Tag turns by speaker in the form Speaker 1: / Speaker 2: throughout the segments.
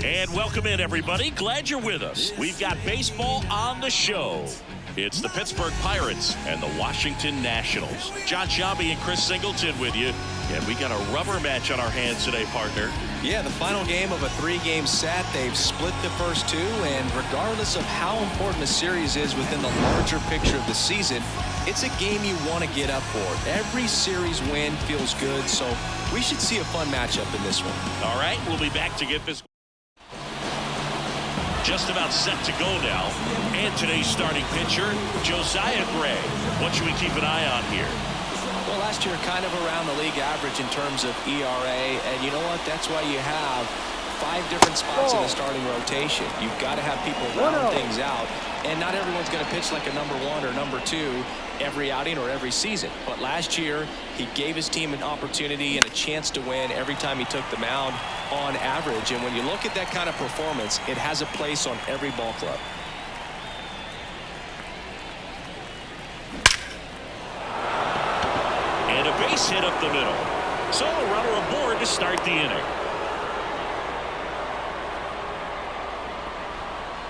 Speaker 1: And welcome in, everybody. Glad you're with us. We've got baseball on the show. It's the Pittsburg Pirates and the Washington Nationals. John Sciambi and Chris Singleton with you. And we got a rubber match on our hands today, partner.
Speaker 2: Yeah, the final game of a three-game set. They've split the first two, and regardless of how important the series is within the larger picture of the season, it's a game you want to get up for. Every series win feels good, so we should see a fun matchup in this one.
Speaker 1: All right, we'll be back to get this just about set to go now. And today's starting pitcher, Josiah Gray. What should we keep an eye on here?
Speaker 2: Well, last year kind of around the league average in terms of ERA, and you know what? That's why you have 5 different spots in the starting rotation. You've got to have people round things out, and not everyone's going to pitch like a number 1 or number 2 every outing or every season. But last year, he gave his team an opportunity and a chance to win every time he took the mound on average. And when you look at that kind of performance, it has a place on every ball club.
Speaker 1: And a base hit up the middle. So a runner aboard to start the inning.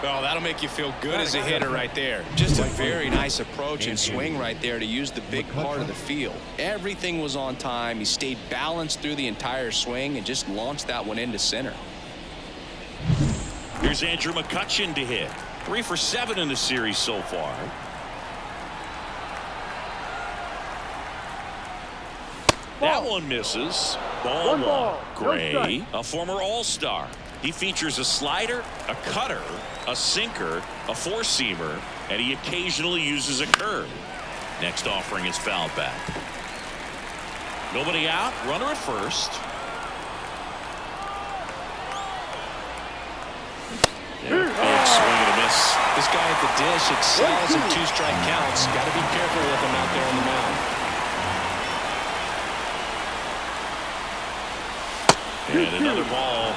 Speaker 2: Well, that'll make you feel good as a hitter right there. Just a very nice approach and swing right there to use the big part of the field. Everything was on time. He stayed balanced through the entire swing and just launched that one into center.
Speaker 1: Here's Andrew McCutchen to hit. 3 for 7 in the series so far. That one misses. Ball 1. Gray, a former All-Star. He features a slider, a cutter, a sinker, a four-seamer, and he occasionally uses a curve. Next offering is fouled back. Nobody out. Runner at first. Big swing and a miss.
Speaker 2: This guy at the dish excels in 2-strike counts. Got to be careful with him out there on the mound.
Speaker 1: And another ball.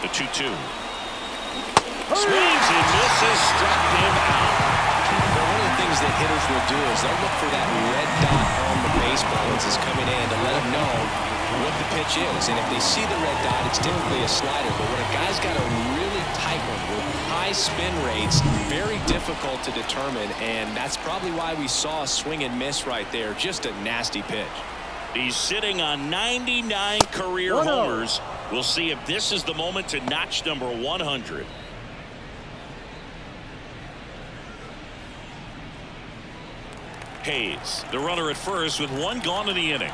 Speaker 1: The 2-2. Swings and misses, struck him out.
Speaker 2: Well, one of the things that hitters will do is they'll look for that red dot on the baseball as it's coming in to let them know what the pitch is. And if they see the red dot, it's typically a slider. But when a guy's got a really tight one with high spin rates, very difficult to determine. And that's probably why we saw a swing and miss right there. Just a nasty pitch.
Speaker 1: He's sitting on 99 career homers. We'll see if this is the moment to notch number 100. Hayes, the runner at first with 1 gone in the inning.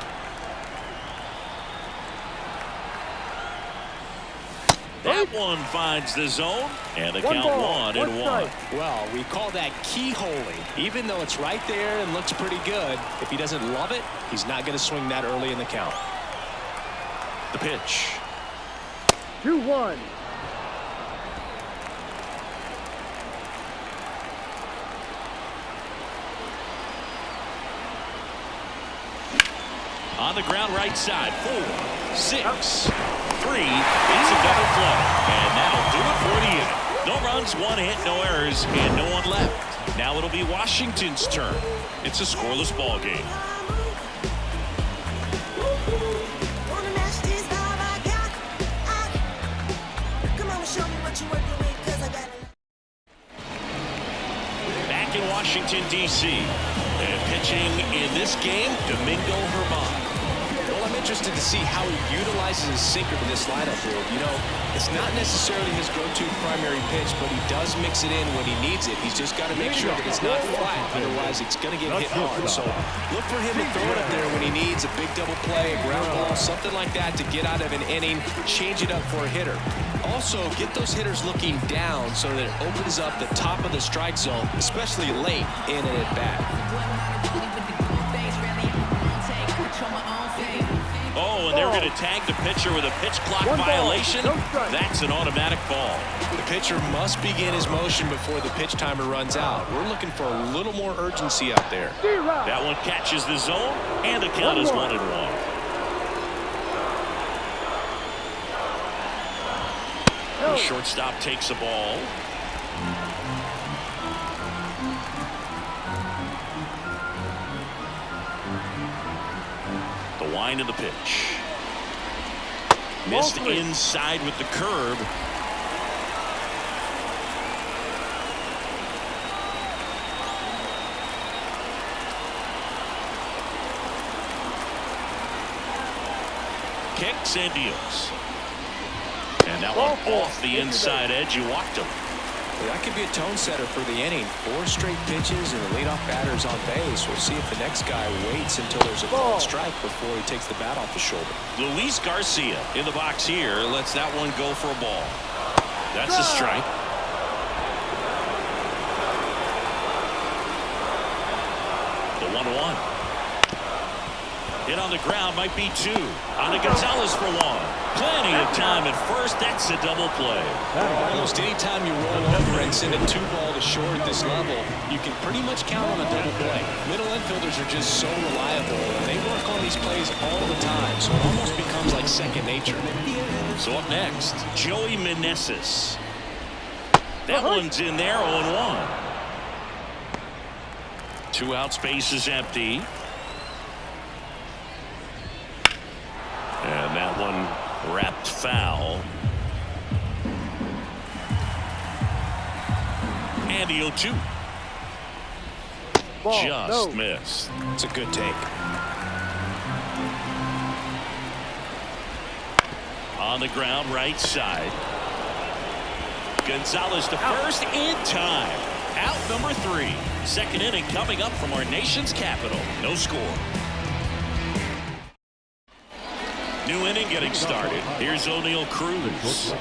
Speaker 1: That one finds the zone, and the count 1-1.
Speaker 2: Well, we call that keyholing. Even though it's right there and looks pretty good, if he doesn't love it, he's not going to swing that early in the count.
Speaker 1: The pitch.
Speaker 3: 2-1.
Speaker 1: On the ground right side. 4, 6, 3. It's a double play. And that'll do it for the inning. No runs, 1 hit, no errors, and no one left. Now it'll be Washington's turn. It's a scoreless ball game. Back in Washington, D.C. And pitching in this game, Domingo Germán.
Speaker 2: Well, I'm interested to see how he utilizes his sinker to this lineup here. You know, it's not necessarily his go-to primary pitch, but he does mix it in when he needs it. He's just got to make sure that it's not flat, otherwise it's going to get hit hard. So look for him to throw it up there when he needs a big double play, a ground ball, something like that to get out of an inning, change it up for a hitter. Also, get those hitters looking down so that it opens up the top of the strike zone, especially late in an at-bat.
Speaker 1: Oh, and there going to tag the pitcher with a pitch clock
Speaker 3: 1 ball,
Speaker 1: violation.
Speaker 3: no strike.
Speaker 1: That's an automatic ball.
Speaker 2: The pitcher must begin his motion before the pitch timer runs out. We're looking for a little more urgency out there.
Speaker 1: That one catches the zone, and the count is 1-1. The shortstop takes the ball. The wind of the pitch. Missed inside with the curve. Kicks and deals. And that one off the inside edge. You walked him.
Speaker 2: Well, that could be a tone setter for the inning. 4 straight pitches and the leadoff batter's on base. We'll see if the next guy waits until there's a called strike before he takes the bat off the shoulder.
Speaker 1: Luis Garcia in the box here lets that one go for a ball. That's a strike. The 1-1. Hit on the ground, might be 2. On to Gonzalez for 1. Plenty of time at first. That's a double play.
Speaker 2: Almost any time you roll over and send a 2-ball to short at this level, you can pretty much count on a double play. Middle infielders are just so reliable, and they work on these plays all the time, so it almost becomes like second nature.
Speaker 1: So up next, Joey Meneses. That one's in there, 0-1. 2 outs, base is empty. And that one wrapped foul. And the 0-2. Just missed.
Speaker 2: It's a good take.
Speaker 1: On the ground, right side. Gonzalez to first in time. Out number 3. Second inning coming up from our nation's capital. No score. New inning getting started. Here's O'Neal Cruz.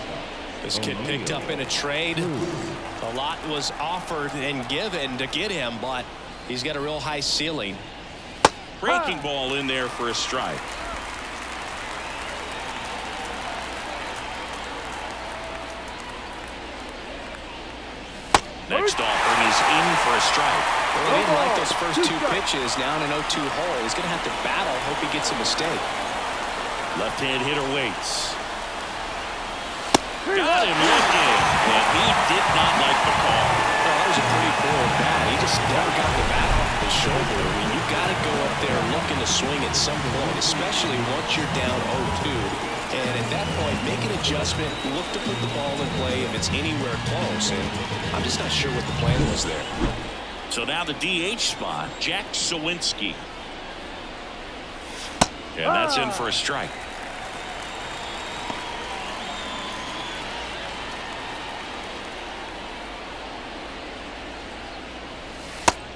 Speaker 2: This kid picked up in a trade. A lot was offered and given to get him, but he's got a real high ceiling.
Speaker 1: Breaking ball in there for a strike. Next offering is in for a strike.
Speaker 2: Well, he didn't like those first 2 pitches. Now in an 0-2 hole. He's going to have to battle. Hope he gets a mistake.
Speaker 1: Left-hand hitter waits. Got him looking, and he did not like the call.
Speaker 2: Well, that was a pretty poor bat. He just never got the bat off his shoulder. I mean, you got to go up there looking to swing at some point, especially once you're down 0-2. And at that point, make an adjustment, look to put the ball in play if it's anywhere close. And I'm just not sure what the plan was there.
Speaker 1: So now the DH spot, Jack Sawinski. And that's in for a strike.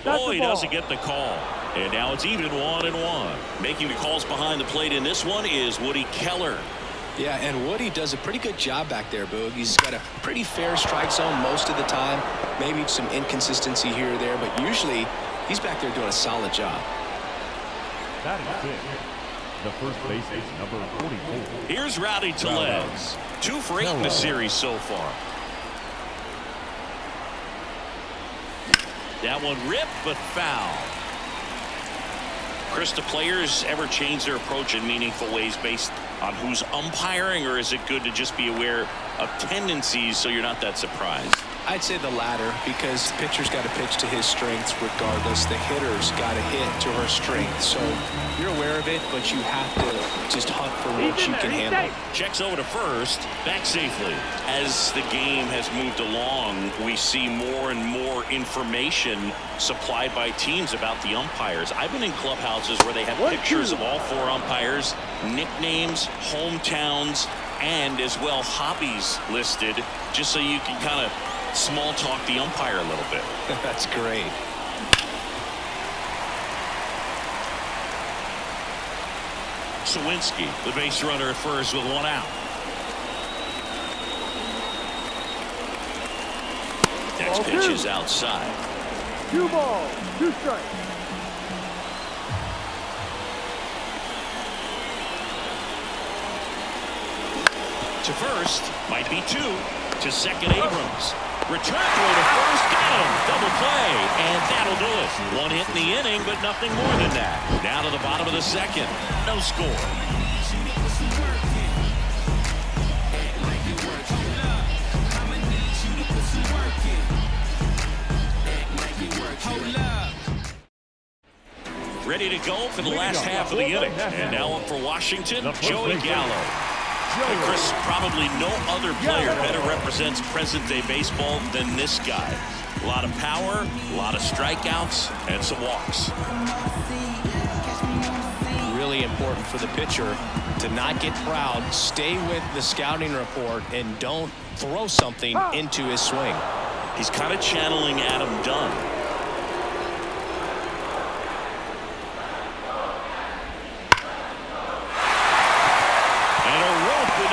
Speaker 1: Oh, he doesn't get the call. And now it's even 1-1. Making the calls behind the plate in this one is Woody Keller.
Speaker 2: Yeah, and Woody does a pretty good job back there, Boog. He's got a pretty fair strike zone most of the time. Maybe some inconsistency here or there, but usually he's back there doing a solid job.
Speaker 4: That is it. The first base is number 44.
Speaker 1: Here's Rowdy Tellez. 2 for 8 in the series so far. That one ripped, but foul. Chris, do players ever change their approach in meaningful ways based on who's umpiring, or is it good to just be aware of tendencies so you're not that surprised?
Speaker 2: I'd say the latter, because the pitcher's got to pitch to his strengths regardless. The hitter's got to hit to her strengths. So you're aware of it, but you have to just hunt for what you can handle.
Speaker 1: Checks over to first, back safely. As the game has moved along, we see more and more information supplied by teams about the umpires. I've been in clubhouses where they have pictures of all 4 umpires, nicknames, hometowns, and as well hobbies listed, just so you can kind of small talk the umpire a little bit.
Speaker 2: That's great.
Speaker 1: Sawinski, the base runner at first with 1 out. Next pitch is outside.
Speaker 3: 2 balls, 2 strikes.
Speaker 1: To first, might be 2. To second, Abrams. Return throw to first, got him. Double play, and that'll do it. 1 hit in the inning, but nothing more than that. Now to the bottom of the second. No score. Ready to go for the last half of the inning. And now up for Washington, Joey Gallo. And Chris, probably no other player better represents present-day baseball than this guy. A lot of power, a lot of strikeouts, and some walks.
Speaker 2: Really important for the pitcher to not get proud, stay with the scouting report, and don't throw something into his swing.
Speaker 1: He's kind of channeling Adam Dunn.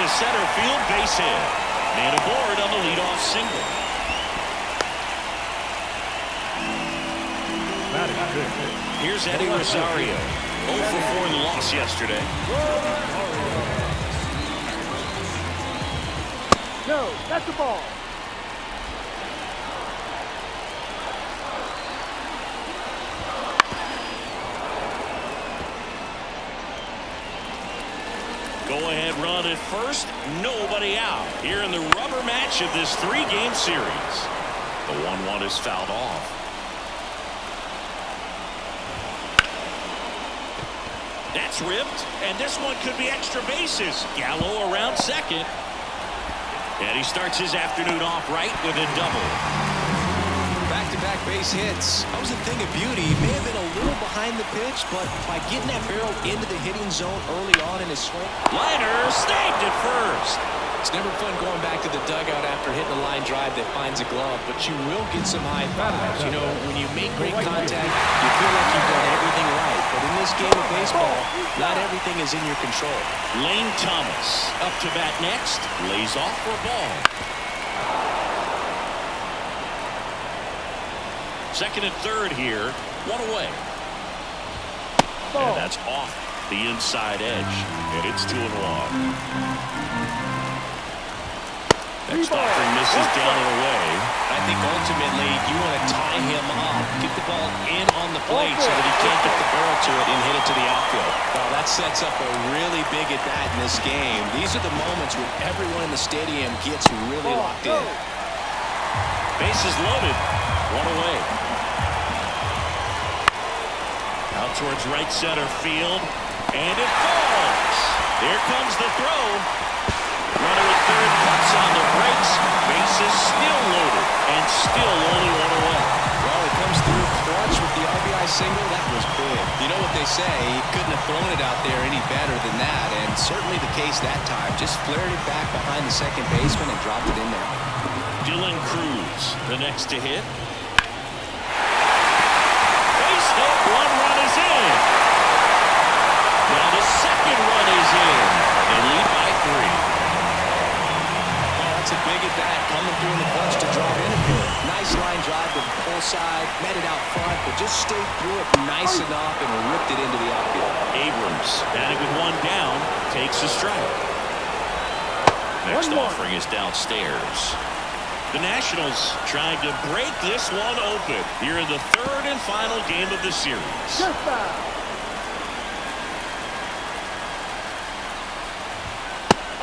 Speaker 1: Center field base hit. Man aboard on the leadoff single. Here's Eddie Rosario. 0 for 4 in the loss yesterday.
Speaker 3: No, that's the ball.
Speaker 1: Go-ahead run at first, nobody out. Here in the rubber match of this 3-game series. The 1-1 is fouled off. That's ripped, and this one could be extra bases. Gallo around second. And he starts his afternoon off right with a double.
Speaker 2: Back-to-back base hits. That was a thing of beauty. He may have been a little behind the pitch, but by getting that barrel into the hitting zone early on in his swing.
Speaker 1: Liner snagged it first.
Speaker 2: It's never fun going back to the dugout after hitting a line drive that finds a glove, but you will get some high fives. You know, when you make great contact, you feel like you've done everything right. But in this game of baseball, not everything is in your control.
Speaker 1: Lane Thomas up to bat next. Lays off for a ball. Second and third here. 1 away. And that's off the inside edge. And it's 2-1. Next offering misses down and away.
Speaker 2: I think ultimately you want to tie him up, get the ball in on the plate so that he can't get the barrel to it and hit it to the outfield. Well, that sets up a really big at-bat in this game. These are the moments when everyone in the stadium gets really locked in.
Speaker 1: Bases loaded. 1 away. Out towards right center field. And it falls. Here comes the throw. Runner at third cuts on the brakes. Bases still loaded. And still only 1 away.
Speaker 2: Well, it comes through clutch with the RBI single. That was big. You know what they say, he couldn't have thrown it out there any better than that. And certainly the case that time. Just flared it back behind the second baseman and dropped it in there.
Speaker 1: Dylan Cruz, the next to hit. Base hit. 1 run is in. Now the second run is in. They lead by 3.
Speaker 2: That's a big at-bat coming through in the clutch to draw in a bit. Nice line drive to the pull side, met it out front, but just stayed through it nice enough and ripped it into the outfield.
Speaker 1: Abrams, batting with 1 down, takes a strike. Next offering is downstairs. The Nationals trying to break this one open here in the 3rd and final game of the series.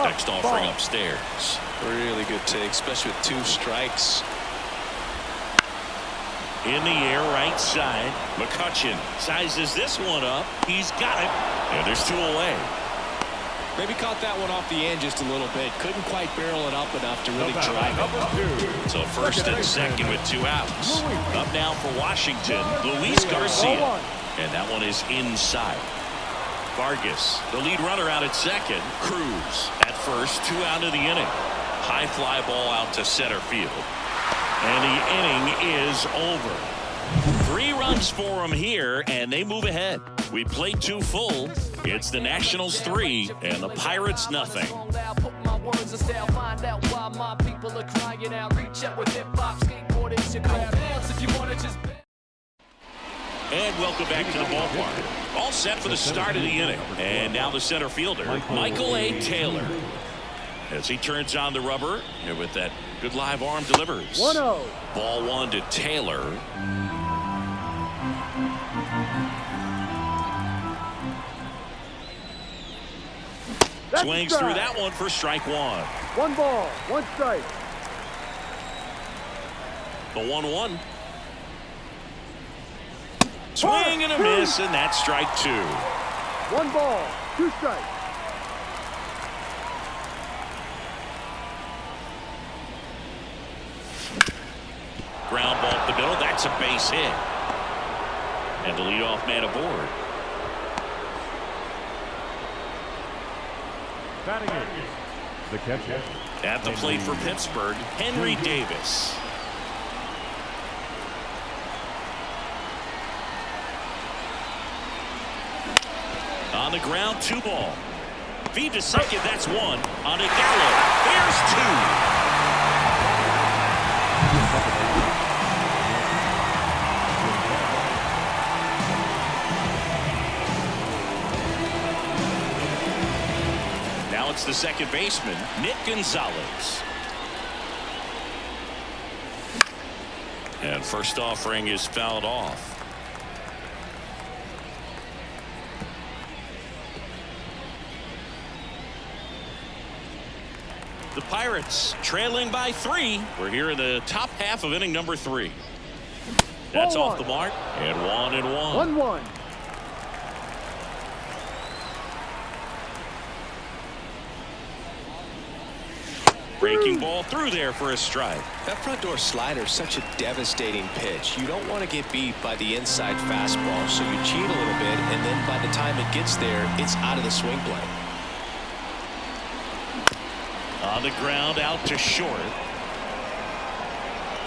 Speaker 1: Next offering upstairs.
Speaker 2: Really good take, especially with 2 strikes.
Speaker 1: In the air, right side. McCutchen sizes this one up. He's got it. And there's 2 away.
Speaker 2: Maybe caught that one off the end just a little bit. Couldn't quite barrel it up enough to really drive it.
Speaker 1: So first and second with 2 outs. Up now for Washington, Luis Garcia. And that one is inside. Vargas, the lead runner out at second. Cruz at first, 2 out of the inning. High fly ball out to center field. And the inning is over. 3 runs for them here, and they move ahead. We played 2 full. It's the Nationals 3 and the Pirates nothing. And welcome back to the ballpark. All set for the start of the inning. And now the center fielder, Michael A. Taylor. As he turns on the rubber and with that good live arm delivers.
Speaker 3: 1-0.
Speaker 1: Ball one to Taylor. Swings through that one for strike one.
Speaker 3: 1 ball, 1 strike.
Speaker 1: The 1-1. Swing and a miss, and that's strike two.
Speaker 3: 1 ball, 2 strikes.
Speaker 1: Ground ball up the middle. That's a base hit. And the leadoff man aboard.
Speaker 4: Batting it, the catcher.
Speaker 1: At the plate for Pittsburgh, Henry Davis. On the ground, 2 ball. Feed to second, that's 1. On to Gallo, there's 2. Now it's the second baseman, Nick Gonzalez. And first offering is fouled off. The Pirates trailing by 3. We're here in the top half of inning number 3. That's off the mark. And 1-1.
Speaker 3: 1-1.
Speaker 1: Breaking ball through there for a strike.
Speaker 2: That front door slider is such a devastating pitch. You don't want to get beat by the inside fastball, so you cheat a little bit, and then by the time it gets there, it's out of the swing plane.
Speaker 1: On the ground, out to short.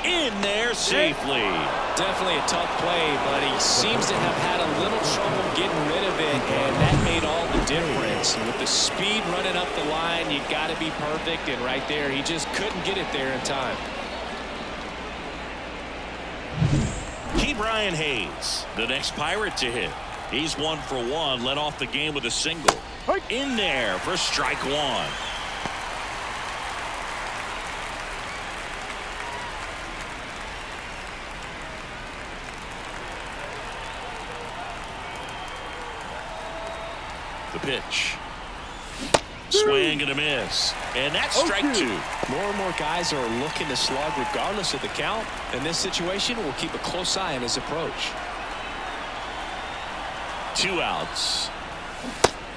Speaker 1: In there safely.
Speaker 2: Definitely a tough play, but he seems to have had a little trouble getting rid of it, and that made all the difference. And with the speed running up the line, you got to be perfect, and right there, he just couldn't get it there in time.
Speaker 1: Ke'Bryan Hayes, the next Pirate to hit. He's 1 for 1, led off the game with a single. In there for strike 1. The pitch. Swing and a miss. And that's strike 2.
Speaker 2: More and more guys are looking to slug regardless of the count. In this situation, we'll keep a close eye on his approach.
Speaker 1: 2 outs.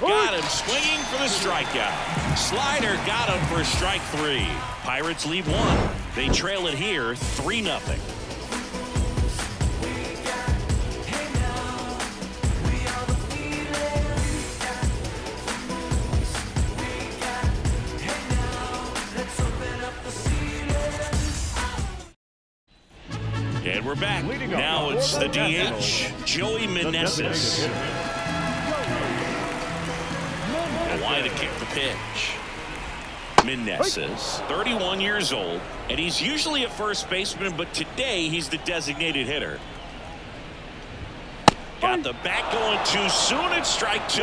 Speaker 1: Got him swinging for the strikeout. Slider got him for strike 3. Pirates lead 1. They trail it here 3-0. And we're back. Now it's the DH, Joey Meneses. Why to kick the pitch. Meneses, 31 years old, and he's usually a first baseman, but today he's the designated hitter. Got the bat going too soon. It's strike 2.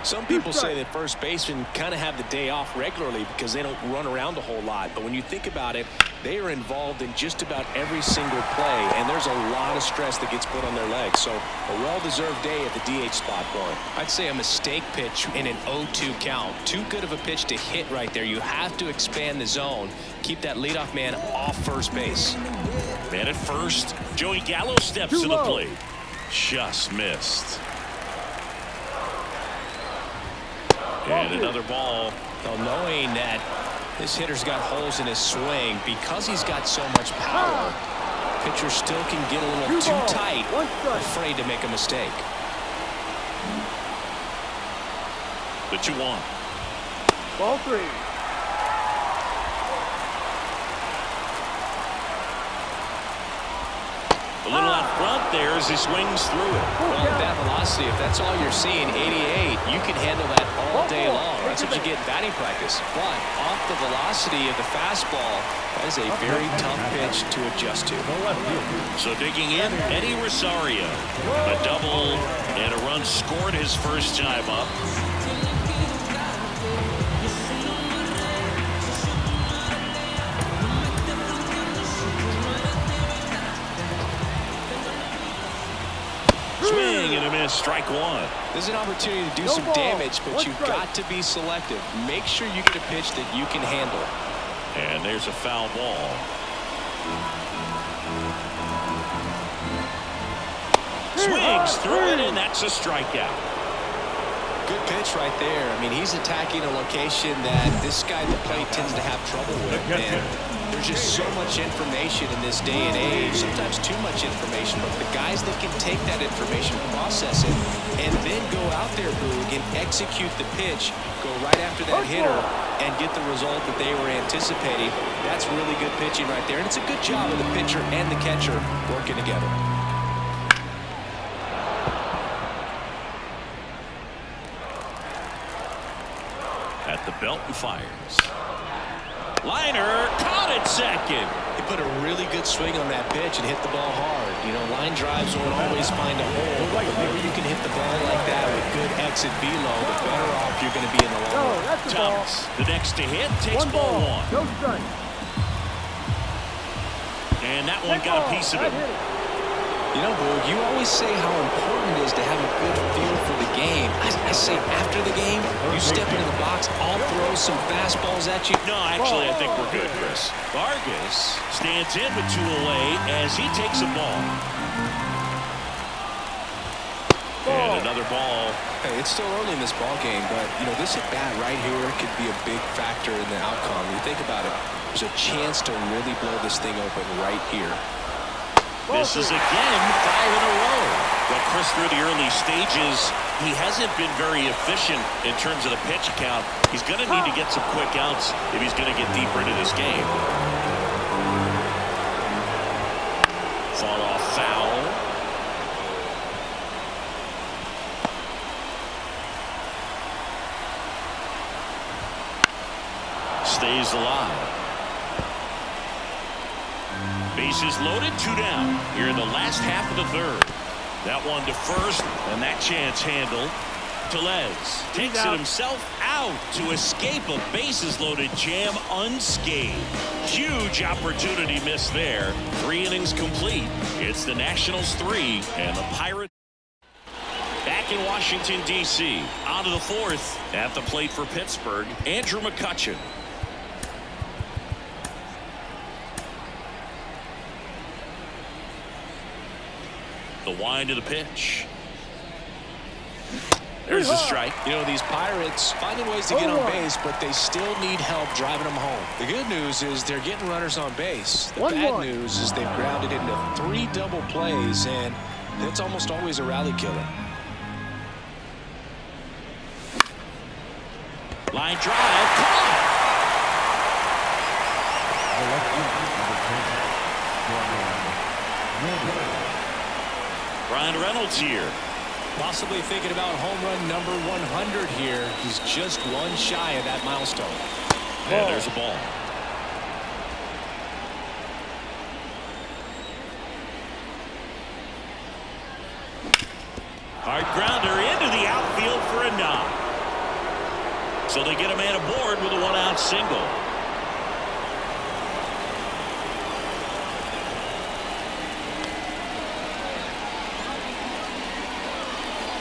Speaker 2: Some people say that first basemen kind of have the day off regularly because they don't run around a whole lot. But when you think about it, they are involved in just about every single play, and there's a lot of stress that gets put on their legs. So a well-deserved day at the DH spot for him. I'd say a mistake pitch in an 0-2 count. Too good of a pitch to hit right there. You have to expand the zone. Keep that leadoff man off first base.
Speaker 1: Man at first, Joey Gallo steps to the plate. Just missed. And another ball.
Speaker 2: Well, knowing that this hitter's got holes in his swing, because he's got so much power, pitcher still can get a little too tight, afraid to make a mistake.
Speaker 1: The 2-1.
Speaker 3: Ball 3.
Speaker 1: A little out front there as he swings through it.
Speaker 2: Well, with that velocity, if that's all you're seeing, 88, you can handle that all day long. That's what you get in batting practice. But off the velocity of the fastball, that is a very tough pitch to adjust to.
Speaker 1: So digging in, Eddie Rosario. A double and a run scored his first time up. Swing and a miss, strike one.
Speaker 2: There's an opportunity to do
Speaker 3: No
Speaker 2: some
Speaker 3: ball.
Speaker 2: damage, but
Speaker 3: One
Speaker 2: you've
Speaker 3: strike.
Speaker 2: got to be selective. Make sure you get a pitch that you can handle.
Speaker 1: And there's a foul ball. Swings through it, and that's a strikeout.
Speaker 2: Good pitch right there. I mean, he's attacking a location that this guy at the plate tends to have trouble with. And there's just so much information in this day and age, sometimes too much information, but the guys that can take that information, process it, and then go out there, Boog, and execute the pitch, go right after that hitter, and get the result that they were anticipating. That's really good pitching right there. And it's a good job of the pitcher and the catcher working together.
Speaker 1: At the belt and fires. Liner caught at second.
Speaker 2: He put a really good swing on that pitch and hit the ball hard. You know, line drives won't always find a hole. But the more you can hit the ball like that with good exit velo, the better off you're going to be in the long
Speaker 3: No,
Speaker 2: run.
Speaker 3: that's the ball.
Speaker 1: Thomas, the next to hit, takes
Speaker 3: One
Speaker 1: ball
Speaker 3: ball.
Speaker 1: one.
Speaker 3: No strike.
Speaker 1: And that one got a piece of it.
Speaker 2: You know, Boog, you always say how important it is to have a good feel for the game. I say after the game, you step into the box, I'll throw some fastballs at you.
Speaker 1: No, actually, I think we're good, Chris. Vargas stands in with two away as he takes a ball. And another ball.
Speaker 2: Hey, it's still early in this ball game, but, you know, this at-bat right here could be a big factor in the outcome. When you think about it, there's a chance to really blow this thing open right here.
Speaker 1: This is again 5 in a row. But Chris, through the early stages, he hasn't been very efficient in terms of the pitch count. He's going to need to get some quick outs if he's going to get deeper into this game. Fought off foul. Stays alive. Bases loaded, 2 down here in the last half of the third. That one to first, and that chance handled. Tellez takes it himself out to escape a bases loaded jam unscathed. Huge opportunity missed there. 3 innings complete. It's the Nationals 3 and the Pirates back in Washington, D.C. On to the 4th. At the plate for Pittsburgh, Andrew McCutchen. The wind of the pitch. There's the strike.
Speaker 2: You know, these Pirates finding ways to get on base, but they still need help driving them home. The good news is they're getting runners on base. The bad news is they've grounded into 3 double plays, and that's almost always a rally killer.
Speaker 1: Line drive. Caught. Brian Reynolds here.
Speaker 2: Possibly thinking about home run number 100 here. He's just 1 shy of that milestone.
Speaker 1: And there's a ball. Hard grounder into the outfield for a knock. So they get a man aboard with a 1-out single.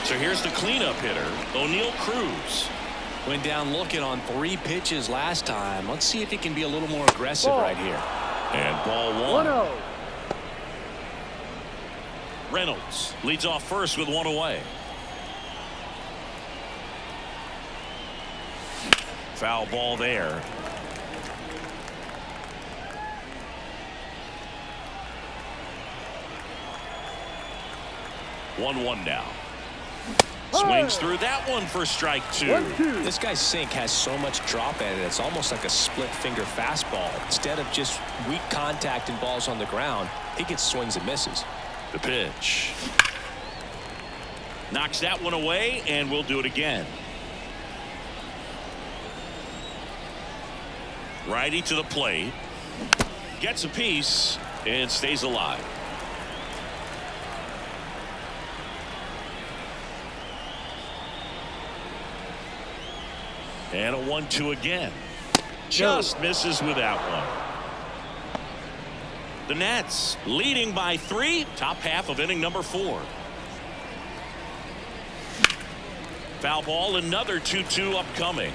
Speaker 1: So here's the cleanup hitter, O'Neal Cruz.
Speaker 2: Went down looking on 3 pitches last time. Let's see if he can be a little more aggressive right here.
Speaker 1: And ball 1. Reynolds leads off first with 1 away. Foul ball there. One now. Swings through that one for strike 2.
Speaker 2: This guy's sink has so much drop in it. It's almost like a split finger fastball. Instead of just weak contact and balls on the ground, he gets swings and misses.
Speaker 1: The pitch. Knocks that one away, and we'll do it again. Righty to the plate. Gets a piece and stays alive. And a 1-2 again. Just misses with that one. The Nats leading by 3. Top half of inning number 4. Foul ball, another 2-2 upcoming.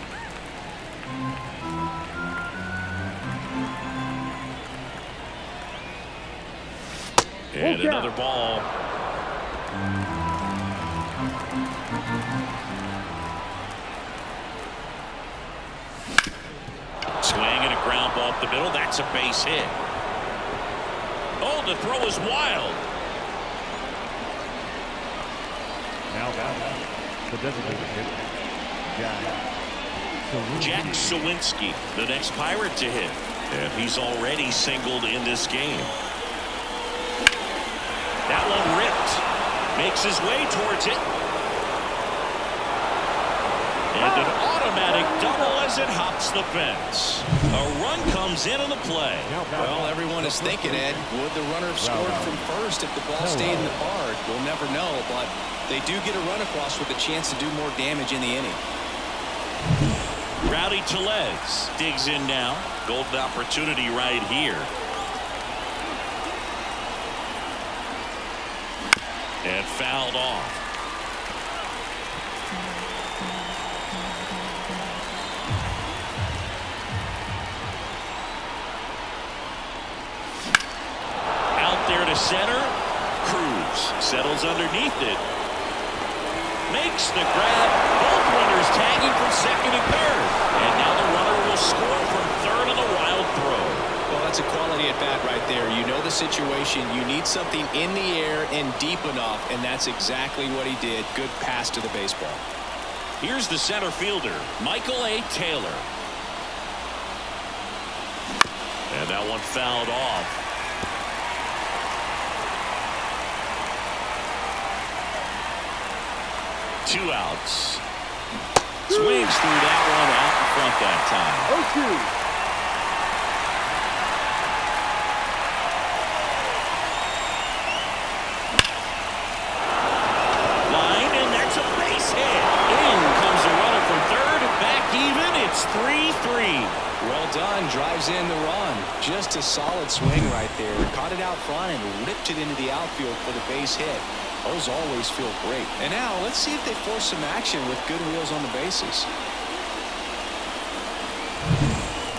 Speaker 1: And another ball. Swing and a ground ball up the middle. That's a base hit. Oh, the throw is wild.
Speaker 4: Now the designated hitter,
Speaker 1: Jack Sawinski, the next Pirate to hit. And he's already singled in this game. That one ripped. Makes his way towards it. And an automatic double as it hops the fence. A run comes into the play.
Speaker 2: Well, everyone is thinking, Ed, would the runner have scored from first if the ball stayed in the park? We'll never know, but they do get a run across with a chance to do more damage in the inning.
Speaker 1: Rowdy Tellez digs in now. Golden opportunity right here. And fouled off. Out there to center. Cruz settles underneath it. Makes the grab. Both runners tagging from second and third. And now the runner will score from third on the wild throw.
Speaker 2: Well, that's a quality at bat right there. You know the situation. You need something in the air and deep enough, and that's exactly what he did. Good pass to the baseball.
Speaker 1: Here's the center fielder, Michael A. Taylor. And that one fouled off. Two outs. Swings through that one out in front that time.
Speaker 3: 0-2.
Speaker 1: Line, and that's a base hit. In comes the runner from third. Back even. It's 3-3.
Speaker 2: Well done. Drives in the run. Just a solid swing right there. Caught it out front and ripped it into the outfield for the base hit. Those always feel great. And now let's see if they force some action with good wheels on the bases.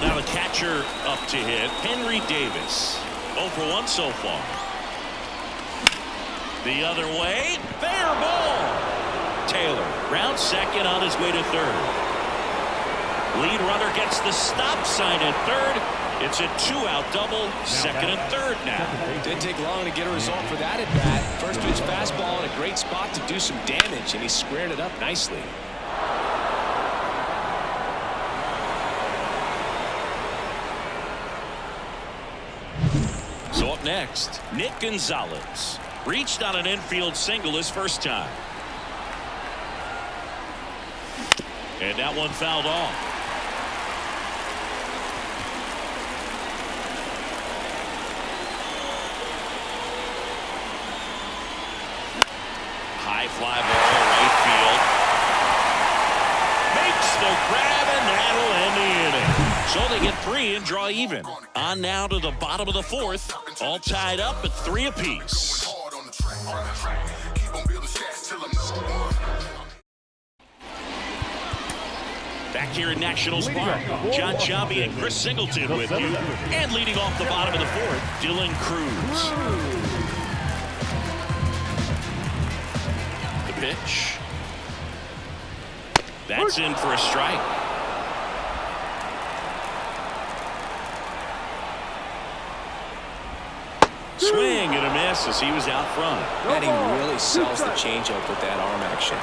Speaker 1: Now the catcher up to hit, Henry Davis. 0 for 1 so far. The other way, fair ball. Taylor rounds second on his way to third. Lead runner gets the stop sign at third. It's a two-out double, second and third now.
Speaker 2: Didn't take long to get a result for that at bat. First pitch fastball in a great spot to do some damage, and he squared it up nicely.
Speaker 1: So up next, Nick Gonzalez. Reached on an infield single his first time. And that one fouled off. High fly ball, right field. Makes the grab, and that'll end the inning. So they get 3 and draw even. On now to the bottom of the fourth. All tied up at 3 apiece. Back here in Nationals Park, John Chambi and Chris Singleton with you. And leading off the bottom of the fourth, Dylan Cruz. The pitch. That's in for a strike. Swing and a miss as he was out front.
Speaker 2: And he really sells the changeup with that arm action.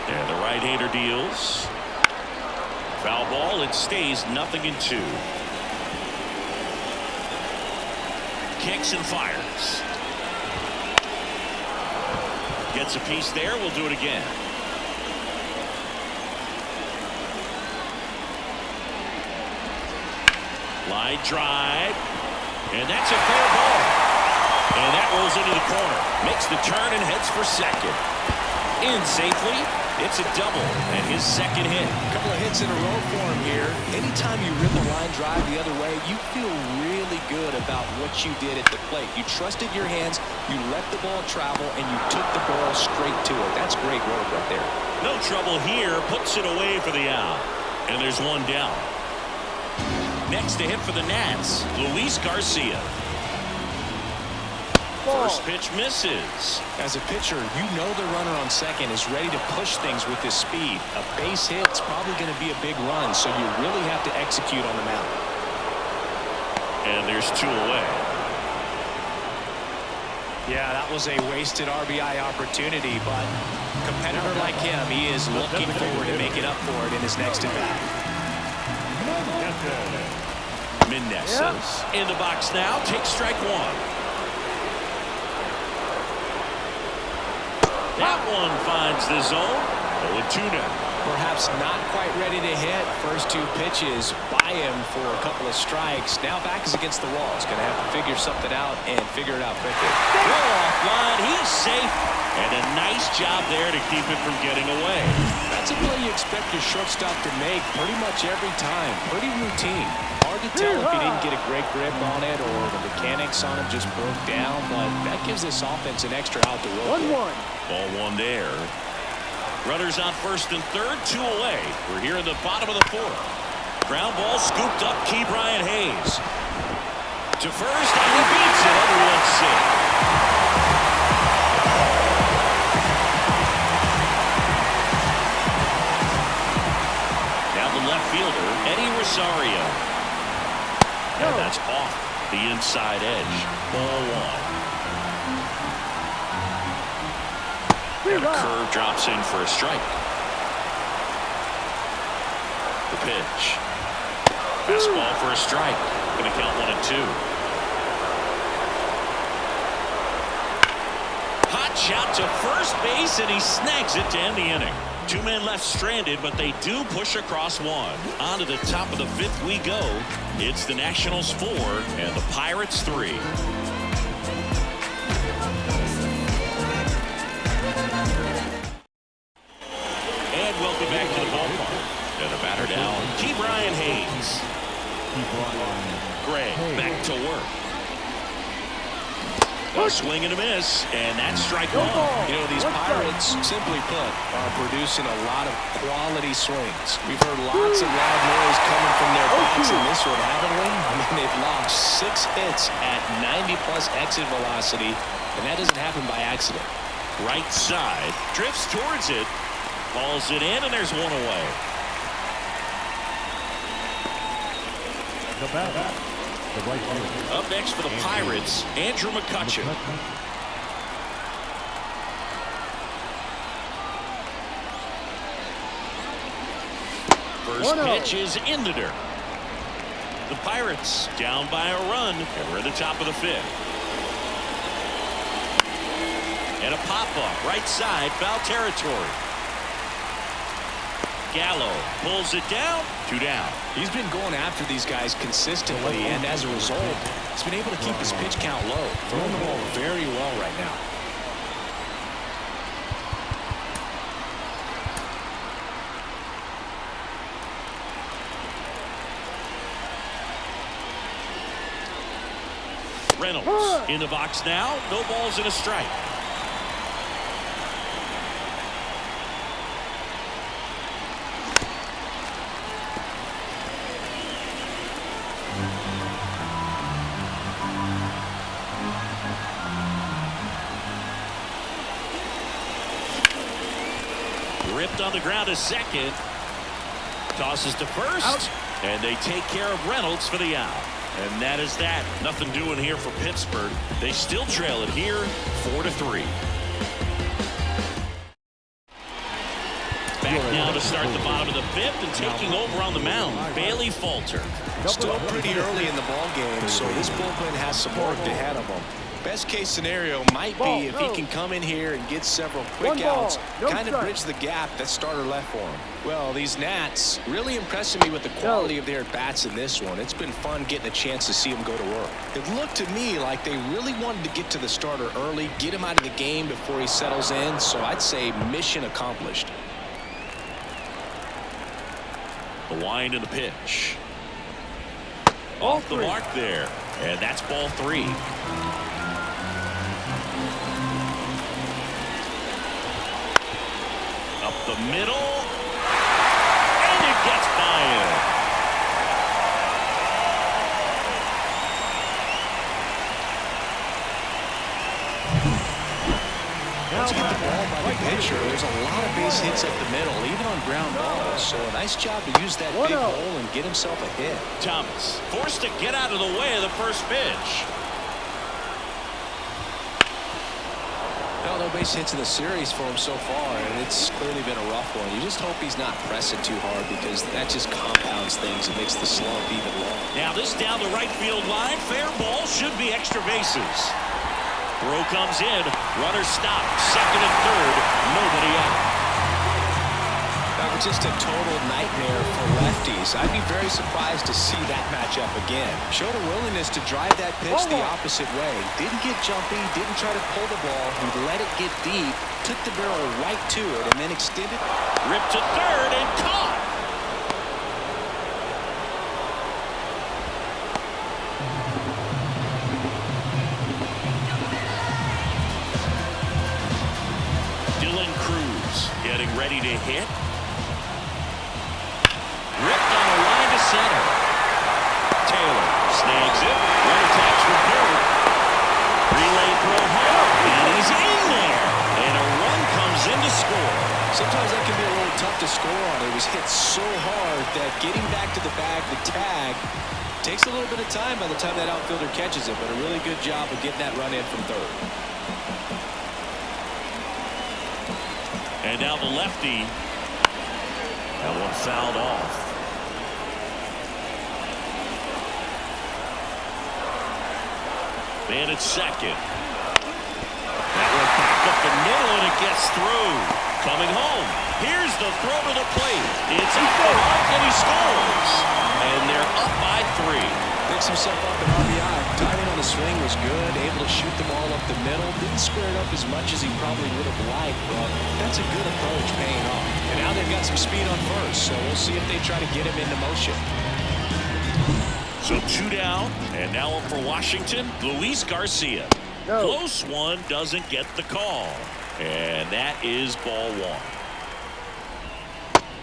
Speaker 1: And the right-hander deals. Foul ball. It stays 0-2. Kicks and fires. Gets a piece there. We'll do it again. Line drive. And that's a fair ball. And that rolls into the corner. Makes the turn and heads for second. In safely. It's a double and his second hit.
Speaker 2: A couple of hits in a row for him here. Anytime you rip a line drive the other way, you feel really good about what you did at the plate. You trusted your hands, you let the ball travel, and you took the ball straight to it. That's great work right there.
Speaker 1: No trouble here. Puts it away for the out. And there's one down. Next to hit for the Nats, Luis Garcia. First pitch misses.
Speaker 2: As a pitcher, you know the runner on second is ready to push things with his speed. A base hit's probably going to be a big run, so you really have to execute on the mound.
Speaker 1: And there's two away.
Speaker 2: Yeah, that was a wasted RBI opportunity, but a competitor like him, he is looking forward to making up for it in his next at-bat.
Speaker 1: Meneses in the box now. Takes strike one. That one finds the zone. 0-2 now.
Speaker 2: Perhaps not quite ready to hit. First two pitches by him for a couple of strikes. Now back is against the wall. He's going to have to figure something out and figure it out quickly.
Speaker 1: Roll off line. He's safe. And a nice job there to keep it from getting away.
Speaker 2: That's a play you expect your shortstop to make pretty much every time. Pretty routine. Hard to tell if he didn't get a great grip on it or the mechanics on it just broke down, but that gives this offense an extra out to work with.
Speaker 3: 1-1.
Speaker 1: Ball one there. Runners on first and third, two away. We're here in the bottom of the fourth. Ground ball scooped up. Brian Hayes to first, and he beats it under one six. Now the left fielder, Eddie Rosario. And that's off the inside edge. Ball one. And a curve drops in for a strike. The pitch. Fastball for a strike. Going to count 1-2. Hot shot to first base, and he snags it to end the inning. Two men left stranded, but they do push across one. On to the top of the fifth we go. It's the Nationals 4 and the Pirates 3. And welcome back to the ballpark. And a batter down. Brian Hayes. Gray back to work. A swing and a miss, and that's strike one.
Speaker 2: You know, these Pirates, simply put, are producing a lot of quality swings. We've heard lots of loud noise coming from their bats in this one, haven't we? I mean, they've logged 6 hits at 90-plus exit velocity, and that doesn't happen by accident.
Speaker 1: Right side, drifts towards it, falls it in, and there's one away.
Speaker 4: The batter, the right fielder.
Speaker 1: Up next for the Pirates, Andrew McCutchen. First pitch is in the dirt. The Pirates down by a run, and we're at the top of the fifth. And a pop-up, right side, foul territory. Gallo pulls it down, 2 down.
Speaker 2: He's been going after these guys consistently, and as a result, he's been able to keep his pitch count low, throwing the ball very well right now.
Speaker 1: Reynolds in the box now, no balls and a strike. Ripped on the ground to second. Tosses to first. Out. And they take care of Reynolds for the out. And that is that. Nothing doing here for Pittsburgh. They still trail it here 4-3. Back now to start the bottom of the fifth and taking over on the mound, Bailey Falter.
Speaker 2: Still pretty early in the ball game, so this bullpen has some work ahead of them. Best case scenario might be if he can come in here and get several quick outs, kind of bridge the gap that starter left for him. Well, these Nats really impressing me with the quality of their bats in this one. It's been fun getting a chance to see them go to work. It looked to me like they really wanted to get to the starter early, get him out of the game before he settles in, so I'd say mission accomplished.
Speaker 1: The wind and the pitch. Off the mark there, and that's ball 3. A the middle. And it gets by him.
Speaker 2: Once you get the ball by the pitcher, there's a lot of base hits up the middle, even on ground balls. So a nice job to use that big hole and get himself a hit.
Speaker 1: Thomas forced to get out of the way of the first pitch.
Speaker 2: Well, no base hits in the series for him so far, and it's clearly been a rough one. You just hope he's not pressing too hard because that just compounds things. It makes the slump even longer.
Speaker 1: Now this down the right field line. Fair ball, should be extra bases. Throw comes in. Runner stopped. Second and third. Nobody out.
Speaker 2: That was just a total nightmare for lefties. I'd be very surprised to see that matchup again. Showed a willingness to drive that pitch the opposite way. Didn't get jumpy. Didn't try to pull the ball. He let it get deep. Took the barrel right to it and then extended.
Speaker 1: Ripped to third and caught. Getting ready to hit. Ripped on a line to center. Taylor snags it. Runner taps for third. Relay throw home. And he's in there. And a run comes in to score.
Speaker 2: Sometimes that can be a little tough to score on. It was hit so hard that getting back to the bag, the tag, takes a little bit of time by the time that outfielder catches it. But a really good job of getting that run in from third.
Speaker 1: And now the lefty. That one fouled off. Man at second. That one back up the middle and it gets through. Coming home. Here's the throw to the plate. It's a mark and he scores. And they're up by 3.
Speaker 2: Picks himself up in RBI. Timing on the swing was good. Able to shoot the ball up the middle. Didn't square it up as much as he probably would have liked, but that's a good approach paying off. And now they've got some speed on first, so we'll see if they try to get him into motion.
Speaker 1: So 2 down, and now up for Washington, Luis Garcia.
Speaker 3: No.
Speaker 1: Close one, doesn't get the call. And that is ball 1.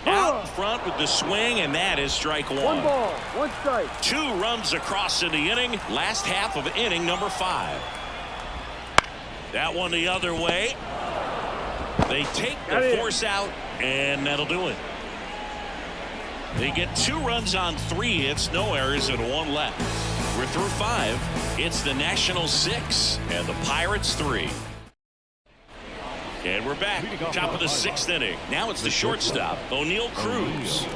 Speaker 1: Out in front with the swing, and that is strike 1.
Speaker 3: 1 ball, 1 strike.
Speaker 1: 2 runs across in the inning. Last half of inning number 5. That one the other way. They take the force out, and that'll do it. They get 2 runs on 3 hits, no errors, and 1 left. We're through 5. It's the Nationals 6 and the Pirates 3. And we're back, top of the 6th inning. Now it's the shortstop, O'Neal Cruz.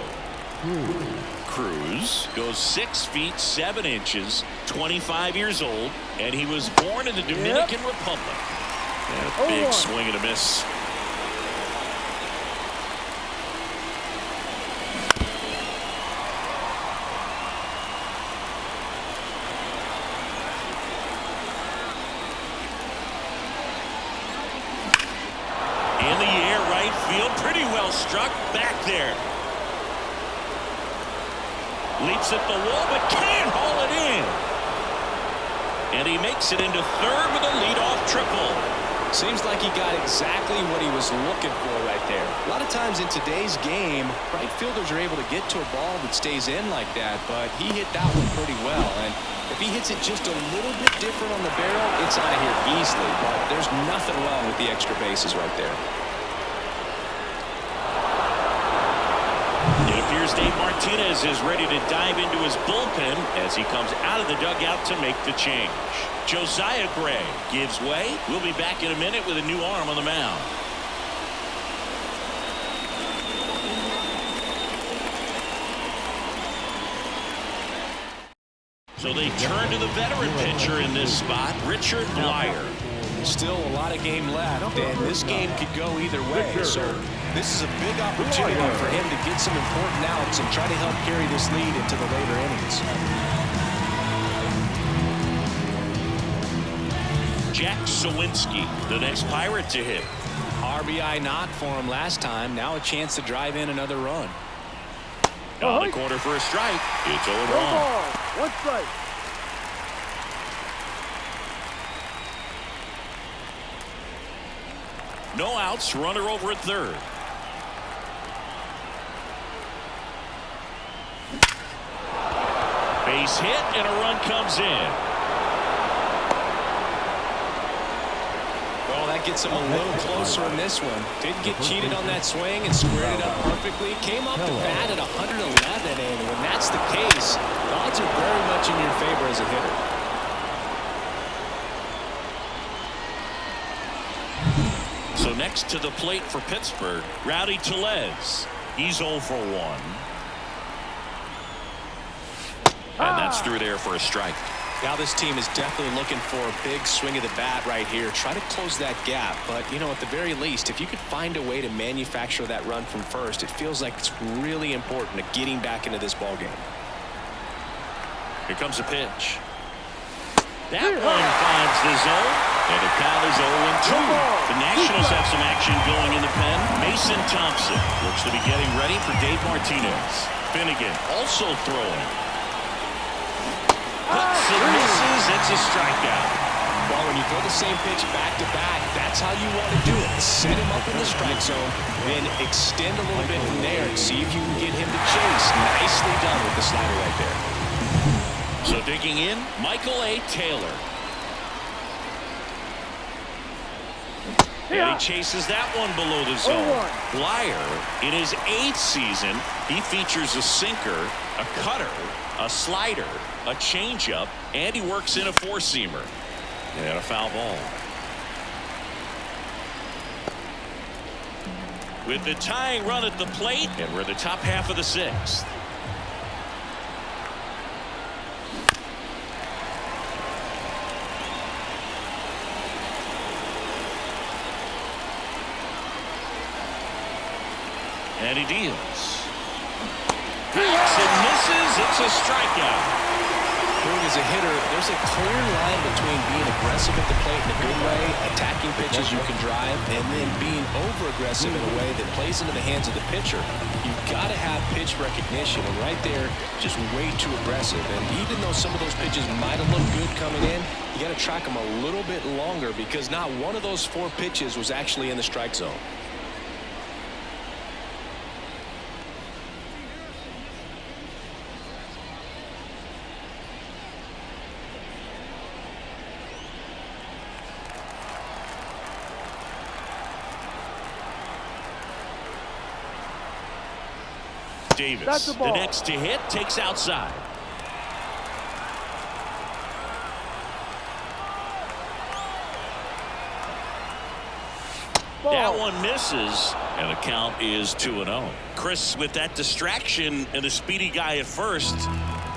Speaker 1: Cruz goes 6 feet 7 inches, 25 years old, and he was born in the Dominican Republic. And a big swing and a miss. In the air, right field, pretty well struck back there. Leaps at the wall, but can't haul it in. And he makes it into third with a leadoff triple.
Speaker 2: Seems like he got exactly what he was looking for right there. A lot of times in today's game, right fielders are able to get to a ball that stays in like that, but he hit that one pretty well. And if he hits it just a little bit different on the barrel, it's out of here easily. But there's nothing wrong with the extra bases right there.
Speaker 1: It appears Dave Martinez is ready to dive into his bullpen as he comes out of the dugout to make the change. Josiah Gray gives way. We'll be back in a minute with a new arm on the mound. So they turn to the veteran pitcher in this spot, Richard Blyer.
Speaker 2: Still a lot of game left, and this game could go either way. So this is a big opportunity for him to get some important outs and try to help carry this lead into the later innings.
Speaker 1: Jack Sawinski, the next Pirate to hit.
Speaker 2: RBI knock for him last time. Now a chance to drive in another run.
Speaker 1: On the corner for a strike. It's 0-1.
Speaker 3: 1 ball, 1 strike.
Speaker 1: No outs, runner over at third. base hit, and a run comes in.
Speaker 2: Well, that gets him a little closer in this one. Didn't get cheated on that swing and squared it up perfectly. Came off the bat at 111, and when that's the case, the odds are very much in your favor as a hitter.
Speaker 1: So next to the plate for Pittsburgh, Rowdy Tellez. He's 0 for 1. And that's through there for a strike.
Speaker 2: Now this team is definitely looking for a big swing of the bat right here. Try to close that gap. But, you know, at the very least, if you could find a way to manufacture that run from first, it feels like it's really important to getting back into this ballgame.
Speaker 1: Here comes a pitch. That one finds the zone, and the count is 0-2. The Nationals have some action going in the pen. Mason Thompson looks to be getting ready for Dave Martinez. Finnegan also throwing. Cuts and misses. It's a strikeout.
Speaker 2: Well, when you throw the same pitch back-to-back, that's how you want to do it. Set him up in the strike zone, then extend a little bit from there and see if you can get him to chase. Nicely done with the slider right there.
Speaker 1: So digging in, Michael A. Taylor. And he chases that one below the zone. Blyer, in his 8th season, he features a sinker, a cutter, a slider, a changeup, and he works in a four-seamer. And a foul ball. With the tying run at the plate, and we're in the top half of the 6th. And he deals. Hacks and misses. It's a strikeout.
Speaker 2: As a hitter, there's a clear line between being aggressive at the plate in a good way, attacking pitches you can drive, and then being over-aggressive in a way that plays into the hands of the pitcher. You've got to have pitch recognition, and right there, just way too aggressive. And even though some of those pitches might have looked good coming in, you got to track them a little bit longer because not one of those 4 pitches was actually in the strike zone.
Speaker 1: Davis, the next to hit, takes outside. That one misses, and the count is 2-0. Chris, with that distraction and a speedy guy at first,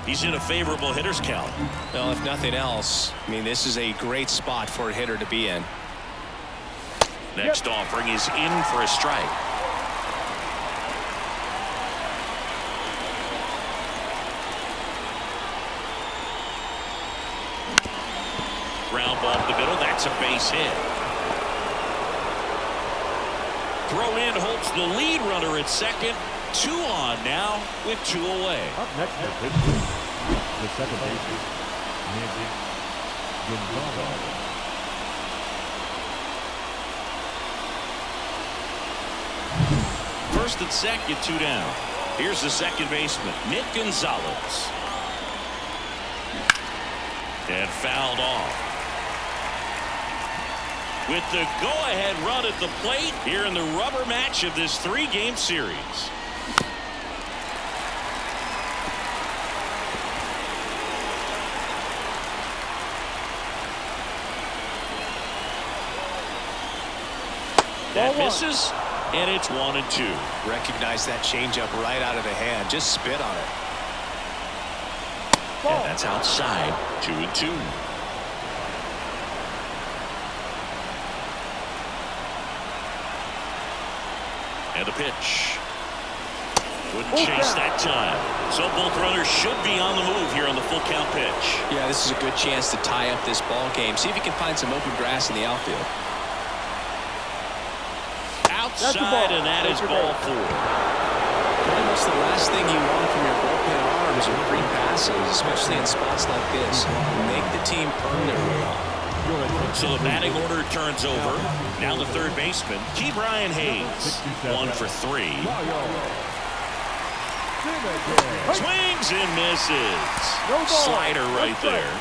Speaker 1: he's in a favorable hitter's count.
Speaker 2: Well, if nothing else, I mean, this is a great spot for a hitter to be in.
Speaker 1: Next offering is in for a strike. Ground ball up the middle. That's a base hit. Throw in holds the lead runner at second. 2 on now with 2 away.
Speaker 4: Up next for Pittsburgh, the second baseman, Nancy Gonzalez.
Speaker 1: First and second, 2 down. Here's the second baseman, Nick Gonzalez. And fouled off. With the go-ahead run at the plate here in the rubber match of this 3-game series. That misses, and it's 1-2.
Speaker 2: Recognize that changeup right out of the hand. Just spit on it.
Speaker 1: And that's outside. 2-2. And the pitch. Wouldn't chase that time. So both runners should be on the move here on the full count pitch.
Speaker 2: Yeah, this is a good chance to tie up this ball game. See if you can find some open grass in the outfield.
Speaker 1: Outside, and that is ball 4.
Speaker 2: Pretty much the last thing you want from your bullpen arms are free passes, especially in spots like this. Make the team earn their way off.
Speaker 1: So the batting order turns over. Now the third baseman, Brian Hayes, 1 for 3. Swings and misses.
Speaker 3: No ball.
Speaker 1: Slider right
Speaker 3: One strike.
Speaker 1: there.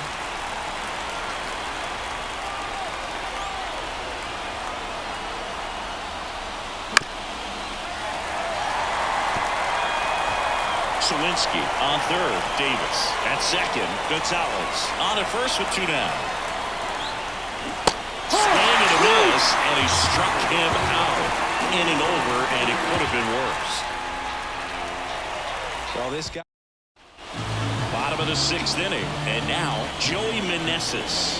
Speaker 1: Sawinski on third. Davis at second. Gonzalez on at first with 2 down. Swing and a miss, and he struck him out. Inning over, and it could have been worse.
Speaker 2: Well, this guy.
Speaker 1: Bottom of the 6th inning, and now Joey Meneses.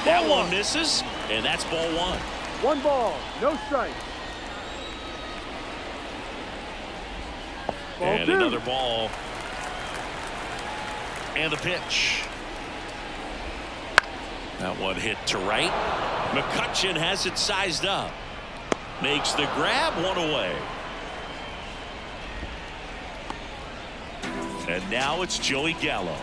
Speaker 1: That one misses, and that's ball 1.
Speaker 3: 1 ball, no strike. Ball
Speaker 1: And
Speaker 3: 2.
Speaker 1: another ball. And the pitch. That one hit to right. McCutchen has it sized up. Makes the grab, 1 away. And now it's Joey Gallo.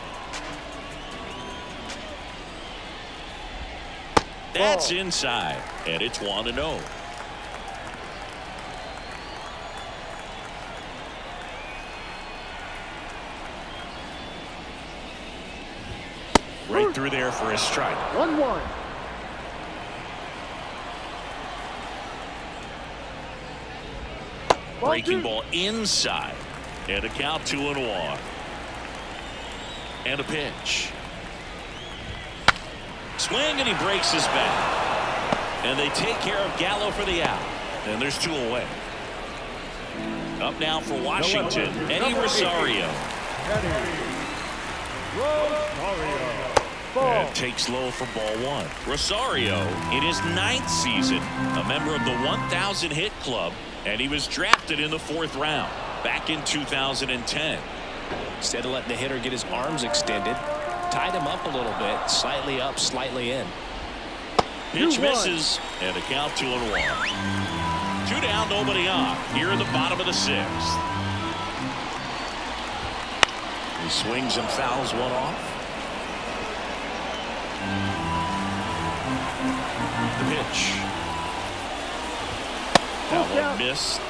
Speaker 1: That's inside, and it's 1-0. Right through there for a strike.
Speaker 3: 1-1.
Speaker 1: Breaking ball inside. And a count 2-1. And a pitch. Swing, and he breaks his back. And they take care of Gallo for the out. And there's 2 away. Up now for Washington, Eddie Rosario. And takes low for ball 1. Rosario, in his 9th season, a member of the 1,000 hit club, and he was drafted in the 4th round back in 2010.
Speaker 2: Instead of letting the hitter get his arms extended, tied him up a little bit, slightly up, slightly in.
Speaker 1: Pitch misses, and a count 2-1. 2 down, nobody on. Here in the bottom of the 6th. He swings and fouls one off. The pitch. That one missed.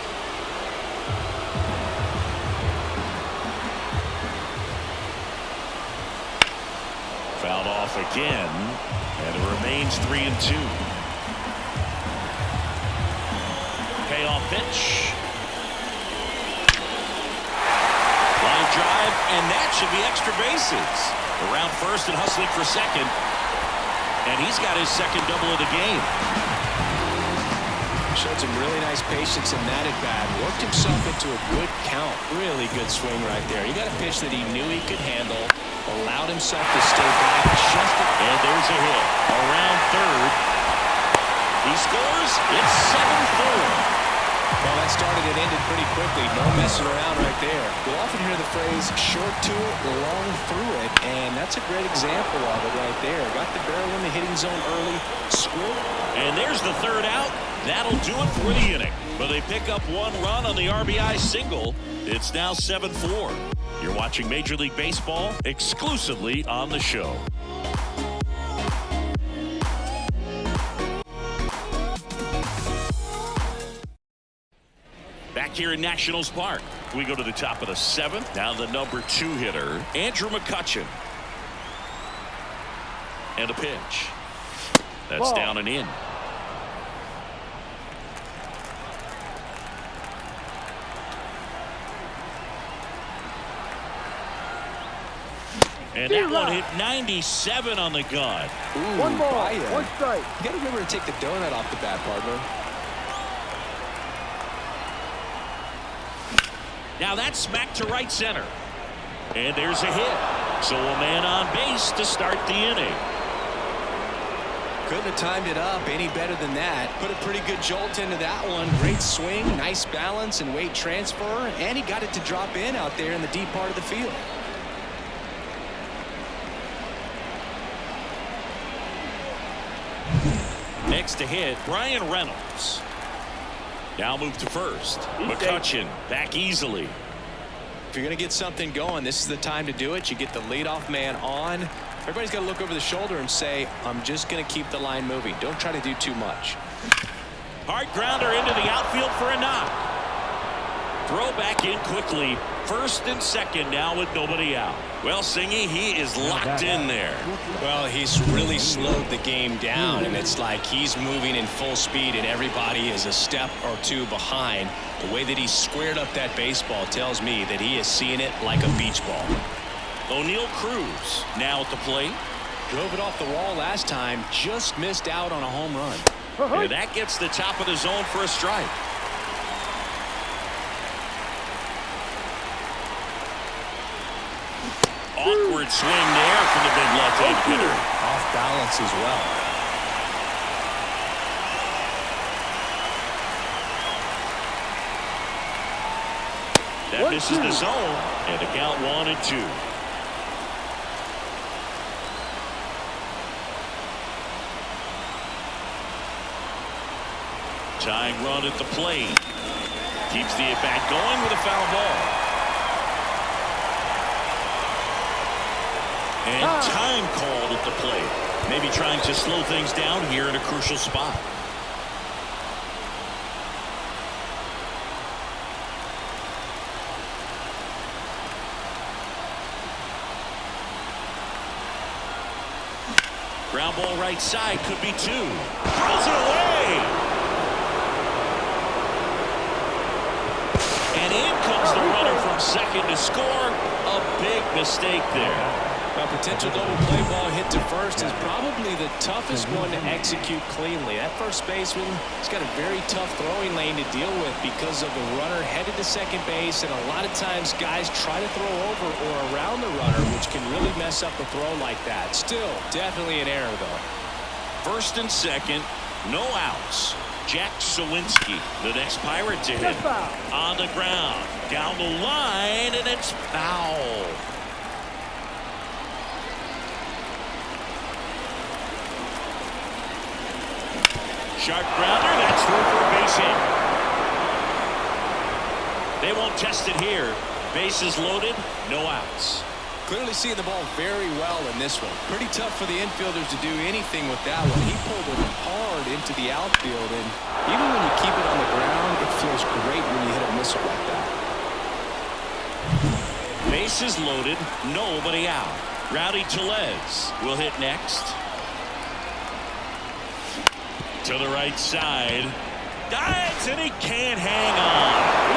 Speaker 1: Fouled off again, and it remains 3-2. Payoff pitch. Line drive, and that should be extra bases. Around first and hustling for second. And he's got his 2nd double of the game.
Speaker 2: Showed some really nice patience in that at bat. Worked himself into a good count. Really good swing right there. He got a pitch that he knew he could handle. Allowed himself to stay back.
Speaker 1: And there's a hit. Around third. He scores. It's 7-4.
Speaker 2: Well, that started and ended pretty quickly. No messing around right there. We'll often hear the phrase, short to it, long through it. And that's a great example of it right there. Got the barrel in the hitting zone early. Scored.
Speaker 1: And there's the 3rd out. That'll do it for the inning. But they pick up 1 run on the RBI single. It's now 7-4. You're watching Major League Baseball exclusively on the show. Back here in Nationals Park, we go to the top of the 7th. Now the number 2 hitter, Andrew McCutchen. And a pitch. That's down and in. And that one hit 97 on the gun.
Speaker 2: Ooh,
Speaker 3: 1 ball, 1 strike.
Speaker 2: You got to remember to take the donut off the bat, partner.
Speaker 1: Now that's smacked to right center. And there's a hit. So a man on base to start the inning.
Speaker 2: Couldn't have timed it up any better than that. Put a pretty good jolt into that one. Great swing, nice balance and weight transfer. And he got it to drop in out there in the deep part of the field.
Speaker 1: Next to hit, Brian Reynolds. Now move to first. McCutchen back easily.
Speaker 2: If you're going to get something going, this is the time to do it. You get the leadoff man on. Everybody's got to look over the shoulder and say, I'm just going to keep the line moving. Don't try to do too much.
Speaker 1: Hard grounder into the outfield for a knock. Throw back in quickly. First and second now with nobody out. Well, Singy, he is locked in there.
Speaker 2: Well, he's really slowed the game down, and it's like he's moving in full speed and everybody is a step or two behind. The way that he squared up that baseball tells me that he is seeing it like a beach ball.
Speaker 1: O'Neal Cruz now at the plate.
Speaker 2: Drove it off the wall last time, just missed out on a home run.
Speaker 1: And that gets the top of the zone for a strike. Awkward swing there from the big left-handed hitter.
Speaker 2: Off balance as well.
Speaker 1: That misses the zone, and the count 1-2. Tying run at the plate. Keeps the at-bat going with a foul ball. And time called at the plate. Maybe trying to slow things down here in a crucial spot. Ground ball right side, could be 2. Throws it away. And in comes the runner from second to score. A big mistake there.
Speaker 2: A potential double play ball hit to first is probably the toughest one to execute cleanly. That first baseman has got a very tough throwing lane to deal with because of the runner headed to second base, and a lot of times guys try to throw over or around the runner, which can really mess up a throw like that. Still, definitely an error, though.
Speaker 1: First and second, no outs. Jack Sawinski, the next Pirate to hit. On the ground, down the line, and it's foul. Sharp grounder, that's through for a base hit. They won't test it here. Bases loaded, no outs.
Speaker 2: Clearly seeing the ball very well in this one. Pretty tough for the infielders to do anything with that one. He pulled it hard into the outfield, and even when you keep it on the ground, it feels great when you hit a missile like that.
Speaker 1: Bases loaded, nobody out. Rowdy Tellez will hit next. To the right side. Dives, and he can't hang on.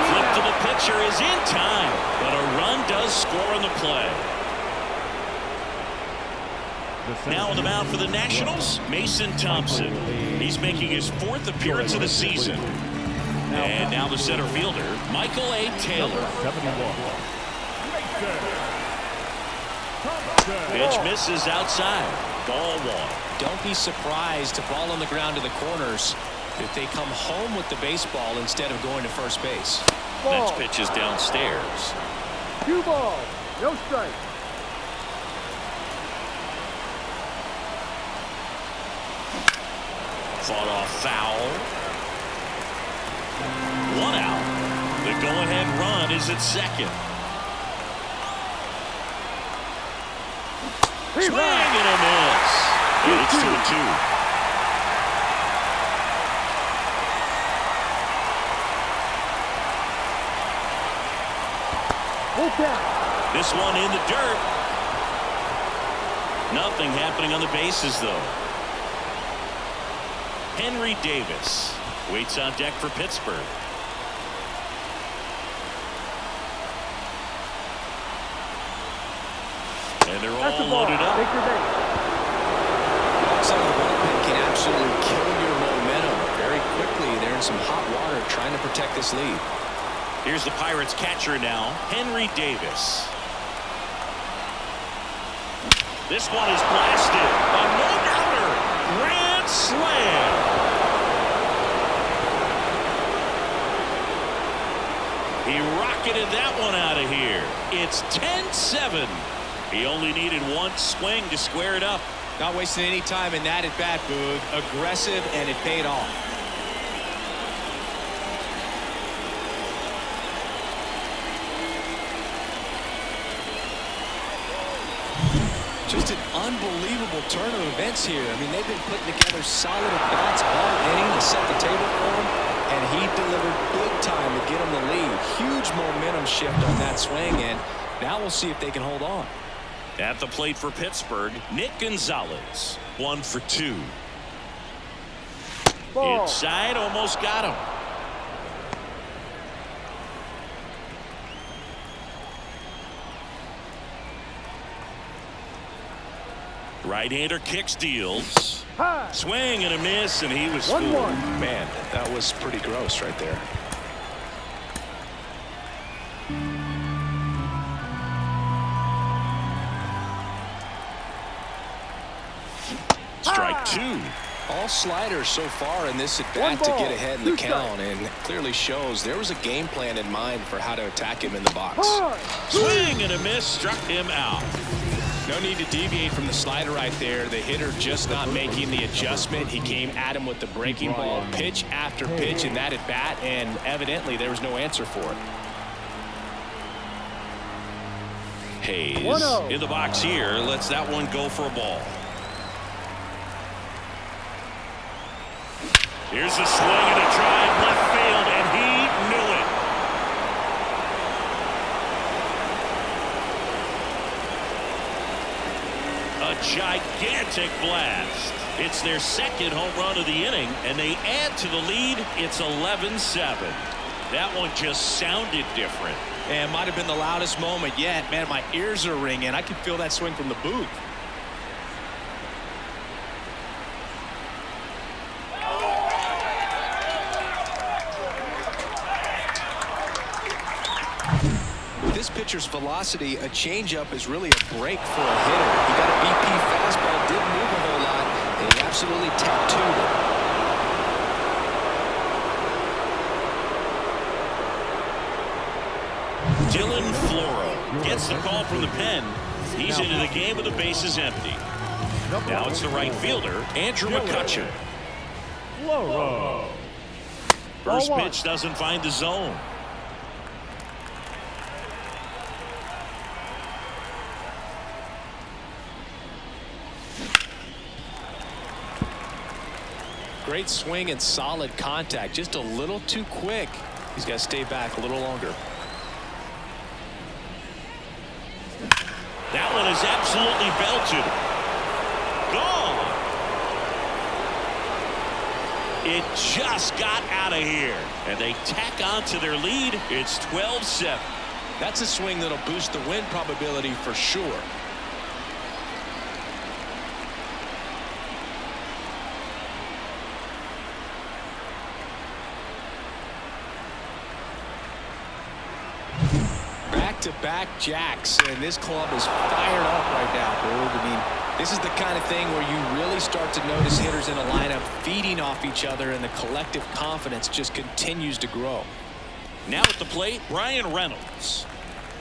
Speaker 1: Flip to the pitcher is in time, but a run does score on the play. Now on the mound for the Nationals, Mason Thompson. He's making his 4th appearance of the season. And now the center fielder, Michael A. Taylor. Pitch misses outside. Ball 1.
Speaker 2: Don't be surprised to ball on the ground to the corners if they come home with the baseball instead of going to first base.
Speaker 1: Next pitch is downstairs.
Speaker 3: 2 balls, no strike.
Speaker 1: Fought off foul. 1 out. The go-ahead run is at second. Swing and a miss. And it's 2-2. This one in the dirt. Nothing happening on the bases, though. Henry Davis waits on deck for Pittsburgh. And they're all loaded up.
Speaker 2: Some of the bullpen can absolutely kill your momentum very quickly. They're in some hot water trying to protect this lead.
Speaker 1: Here's the Pirates catcher now, Henry Davis. This one is blasted. A no-doubter. Grand slam. He rocketed that one out of here. It's 10-7. He only needed one swing to square it up.
Speaker 2: Not wasting any time in that at-bat, Boog. Aggressive, and it paid off. Just an unbelievable turn of events here. I mean, they've been putting together solid at-bats all inning to set the table for him, and he delivered big time to get him the lead. Huge huge momentum shift on that swing, and now we'll see if they can hold on.
Speaker 1: At the plate for Pittsburgh, Nick Gonzalez, 1 for 2.
Speaker 3: Ball.
Speaker 1: Inside, almost got him. Right-hander kicks, deals.
Speaker 3: High.
Speaker 1: Swing and a miss, and he was
Speaker 3: 1-1.
Speaker 1: fooled.
Speaker 2: Man, that was pretty gross right there.
Speaker 1: Strike 2.
Speaker 2: All sliders so far in this at-bat to get ahead in the count, and clearly shows there was a game plan in mind for how to attack him in the box.
Speaker 1: Swing and a miss, struck him out.
Speaker 2: No need to deviate from the slider right there. The hitter just not making the adjustment. He came at him with the breaking ball pitch after pitch in that at-bat, and evidently there was no answer for it.
Speaker 1: Hayes
Speaker 3: 1-0.
Speaker 1: in the box here, lets that one go for a ball. Here's a swing and a drive left field, and he knew it. A gigantic blast. It's their second home run of the inning, and they add to the lead. It's 11-7. That one just sounded different.
Speaker 2: And might have been the loudest moment yet. Man, my ears are ringing. I can feel that swing from the booth. With this pitcher's velocity, a changeup is really a break for a hitter. He got a BP fastball, didn't move a whole lot, and he absolutely tattooed it.
Speaker 1: Dylan Floro gets the call from the pen. He's into the game with the bases empty. Now it's the right fielder, Andrew McCutcheon.
Speaker 3: Floro.
Speaker 1: First
Speaker 3: Ball one.
Speaker 1: pitch doesn't find the zone.
Speaker 2: Great swing and solid contact. Just a little too quick. He's got to stay back a little longer.
Speaker 1: That one is absolutely belted. Gone. It just got out of here. And they tack on to their lead. It's 12-7.
Speaker 2: That's a swing that'll boost the win probability for sure. Back-to-back jacks, and this club is fired up right now, Boog. I mean, this is the kind of thing where you really start to notice hitters in a lineup feeding off each other, and the collective confidence just continues to grow.
Speaker 1: Now at the plate, Brian Reynolds.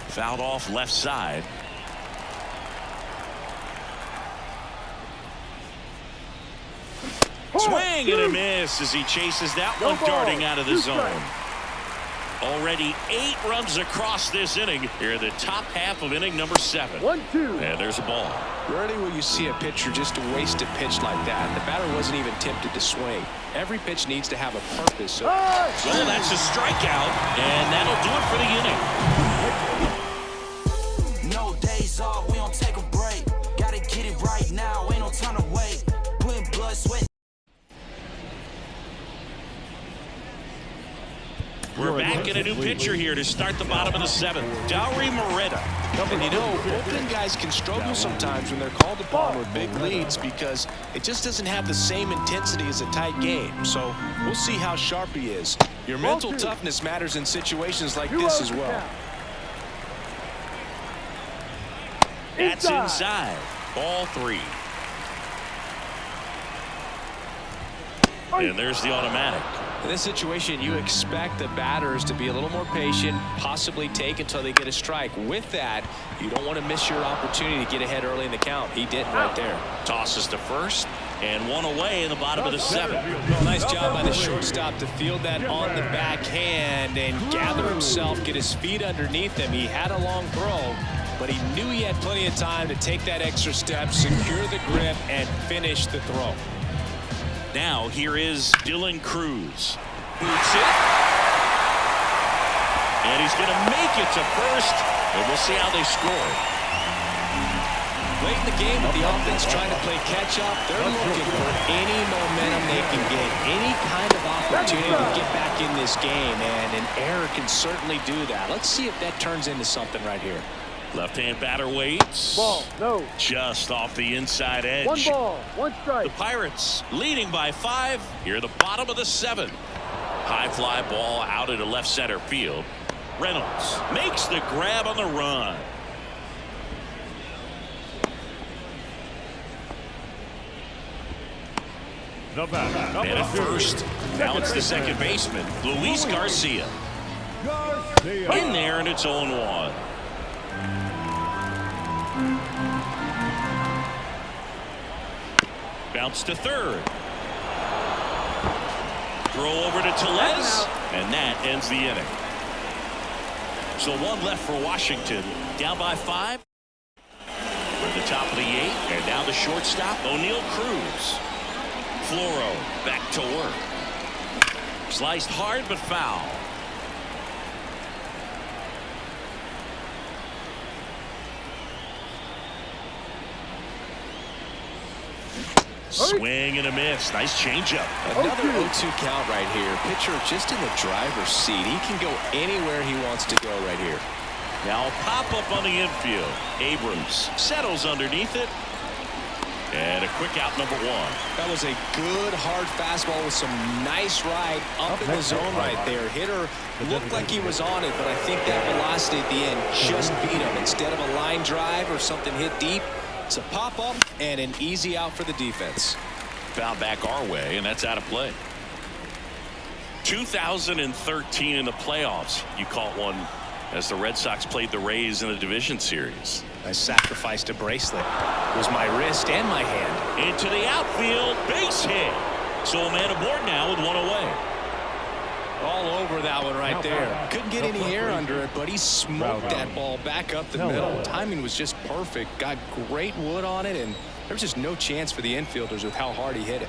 Speaker 1: Fouled off left side. Swing and a miss as he chases that one darting out of the zone. Already 8 runs across this inning here in the top half of inning number 7.
Speaker 3: 1-2.
Speaker 1: And there's a ball.
Speaker 2: Rarely will you see a pitcher just waste a pitch like that. The batter wasn't even tempted to swing. Every pitch needs to have a purpose. So
Speaker 1: Well, that's a strikeout, and that'll do it for the inning.
Speaker 5: No days off, we don't take a break. Gotta get it right now, ain't no time to wait. Putting blood, sweat.
Speaker 1: We're back in a new pitcher here to start the bottom of the 7th. Dauri Moreta.
Speaker 2: And you know, bullpen guys can struggle sometimes when they're called upon with big leads because it just doesn't have the same intensity as a tight game. So we'll see how sharp he is. Your mental toughness matters in situations like this as well.
Speaker 1: That's inside. Ball 3. And there's the automatic.
Speaker 2: In this situation, you expect the batters to be a little more patient, possibly take until they get a strike. With that, you don't want to miss your opportunity to get ahead early in the count. He didn't right there.
Speaker 1: Tosses to first, and one away in the bottom of the 7th.
Speaker 2: Well, nice job by the shortstop to field that on the backhand and gather himself, get his feet underneath him. He had a long throw, but he knew he had plenty of time to take that extra step, secure the grip, and finish the throw.
Speaker 1: Now here is Dylan Cruz. Boots it. And he's going to make it to first. And we'll see how they score.
Speaker 2: Late in the game with the offense trying to play catch-up, they're looking for any momentum they can get, any kind of opportunity to get back in this game, and an error can certainly do that. Let's see if that turns into something right here.
Speaker 1: Left-hand batter waits.
Speaker 3: Ball, no.
Speaker 1: Just off the inside edge.
Speaker 3: 1 ball, 1 strike.
Speaker 1: The Pirates leading by 5 here, the bottom of the 7th. High fly ball out into left center field. Reynolds makes the grab on the run. And at first, now it's the second baseman, Luis Garcia. In there, and it's 0-1. Bounce to third. Throw over to Tellez, and that ends the inning. So 1 left for Washington, down by 5. We're at the top of the 8th, and now the shortstop, O'Neal Cruz. Floro back to work. Sliced hard but foul. Swing and a miss. Nice changeup.
Speaker 2: Another 0-2 count right here. Pitcher just in the driver's seat. He can go anywhere he wants to go right here.
Speaker 1: Now pop up on the infield. Abrams settles underneath it. And a quick out, number 1.
Speaker 2: That was a good hard fastball with some nice ride up in the zone right there. Hitter looked like he was on it, but I think that velocity at the end just beat him. Instead of a line drive or something hit deep, it's a pop up and an easy out for the defense.
Speaker 1: Found back our way, and that's out of play. 2013 in the playoffs, you caught one as the Red Sox played the Rays in the division series.
Speaker 2: I sacrificed a bracelet. It was my wrist and my hand.
Speaker 1: Into the outfield, base hit. So a man aboard now with 1 away.
Speaker 2: All over that one right there. Couldn't get any air under it, but he smoked that ball back up the middle. Timing was just perfect. Got great wood on it, and there's just no chance for the infielders with how hard he hit it.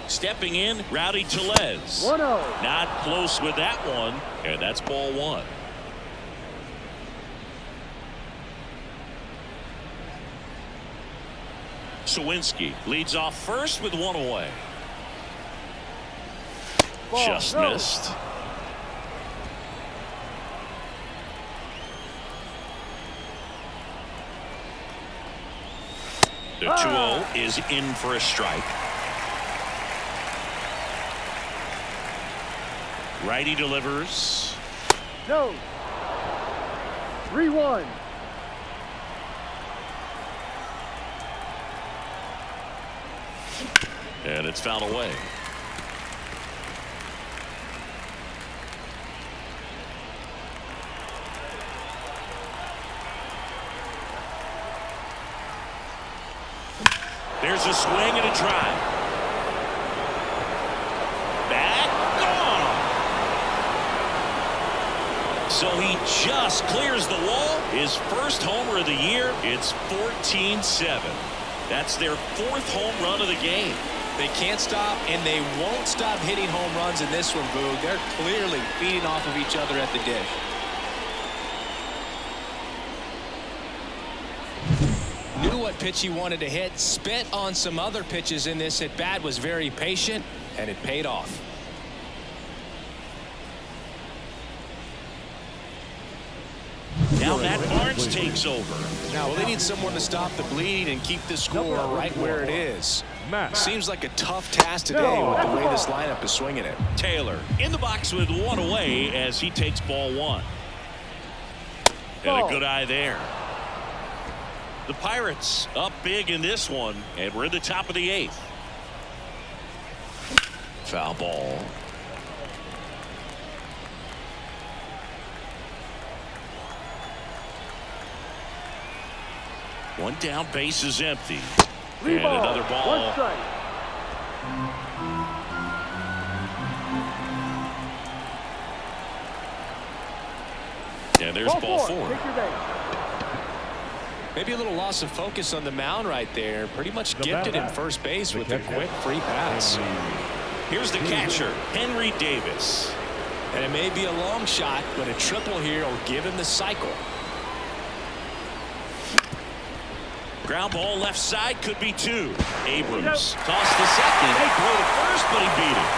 Speaker 1: Stepping in, Rowdy Tellez.
Speaker 3: 1-0.
Speaker 1: Not close with that one, and that's ball 1. Sawinski leads off first with 1 away.
Speaker 3: Ball,
Speaker 1: just
Speaker 3: no.
Speaker 1: missed. The 2-0 is in for a strike. Righty delivers.
Speaker 3: No. 3-1.
Speaker 1: And it's fouled away. There's a swing and a drive. Back, gone. So he just clears the wall. His first homer of the year. It's 14-7. That's their 4th home run of the game.
Speaker 2: They can't stop, and they won't stop hitting home runs in this one, Boog. They're clearly feeding off of each other at the dish. Knew what pitch he wanted to hit, spent on some other pitches in this at bat, was very patient, and it paid off.
Speaker 1: Now Matt Barnes takes over.
Speaker 2: Well, they need someone to stop the bleeding and keep the score right where it is. Seems like a tough task today with the way this lineup is swinging it.
Speaker 1: Taylor in the box with 1 away as he takes ball 1. And a good eye there. The Pirates up big in this one, and we're in the top of the 8th. Foul ball. One down, base is empty. And another ball.
Speaker 3: 1 strike.
Speaker 1: And there's ball 4.
Speaker 3: Take your base.
Speaker 2: Maybe a little loss of focus on the mound right there. Pretty much gifted in first base with a quick free pass.
Speaker 1: Here's the catcher, Henry Davis.
Speaker 2: And it may be a long shot, but a triple here will give him the cycle.
Speaker 1: Ground ball left side, could be 2. Abrams tossed to second. Throw to first, but he beat it.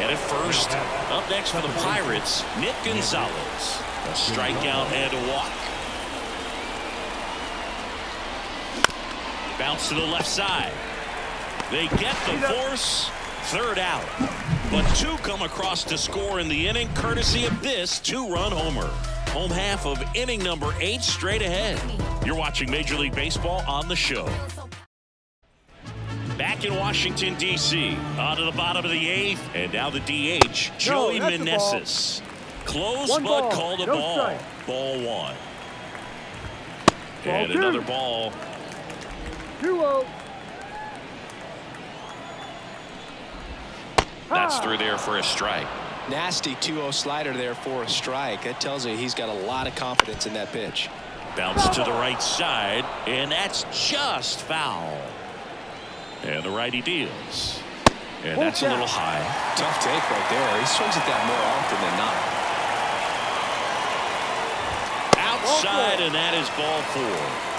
Speaker 1: And at first, up next for the Pirates, Nick Gonzalez. A strikeout and a walk. Bounce to the left side. They get the force. Third out. But 2 come across to score in the inning, courtesy of this 2-run homer. Home half of inning number 8 straight ahead. You're watching Major League Baseball on the show. Back in Washington, D.C. On to the bottom of the 8th. And now the DH, Joey Meneses. Close, but called a ball.
Speaker 3: Strike.
Speaker 1: Ball 1. And another ball.
Speaker 3: 2-0.
Speaker 1: That's through there for a strike.
Speaker 2: Nasty 2-0 slider there for a strike. That tells you he's got a lot of confidence in that pitch.
Speaker 1: Bounce to the right side, and that's just foul. And the righty deals. And that's a little high.
Speaker 2: Tough take right there. He swings at that more often than not.
Speaker 1: Outside, and that is ball 4.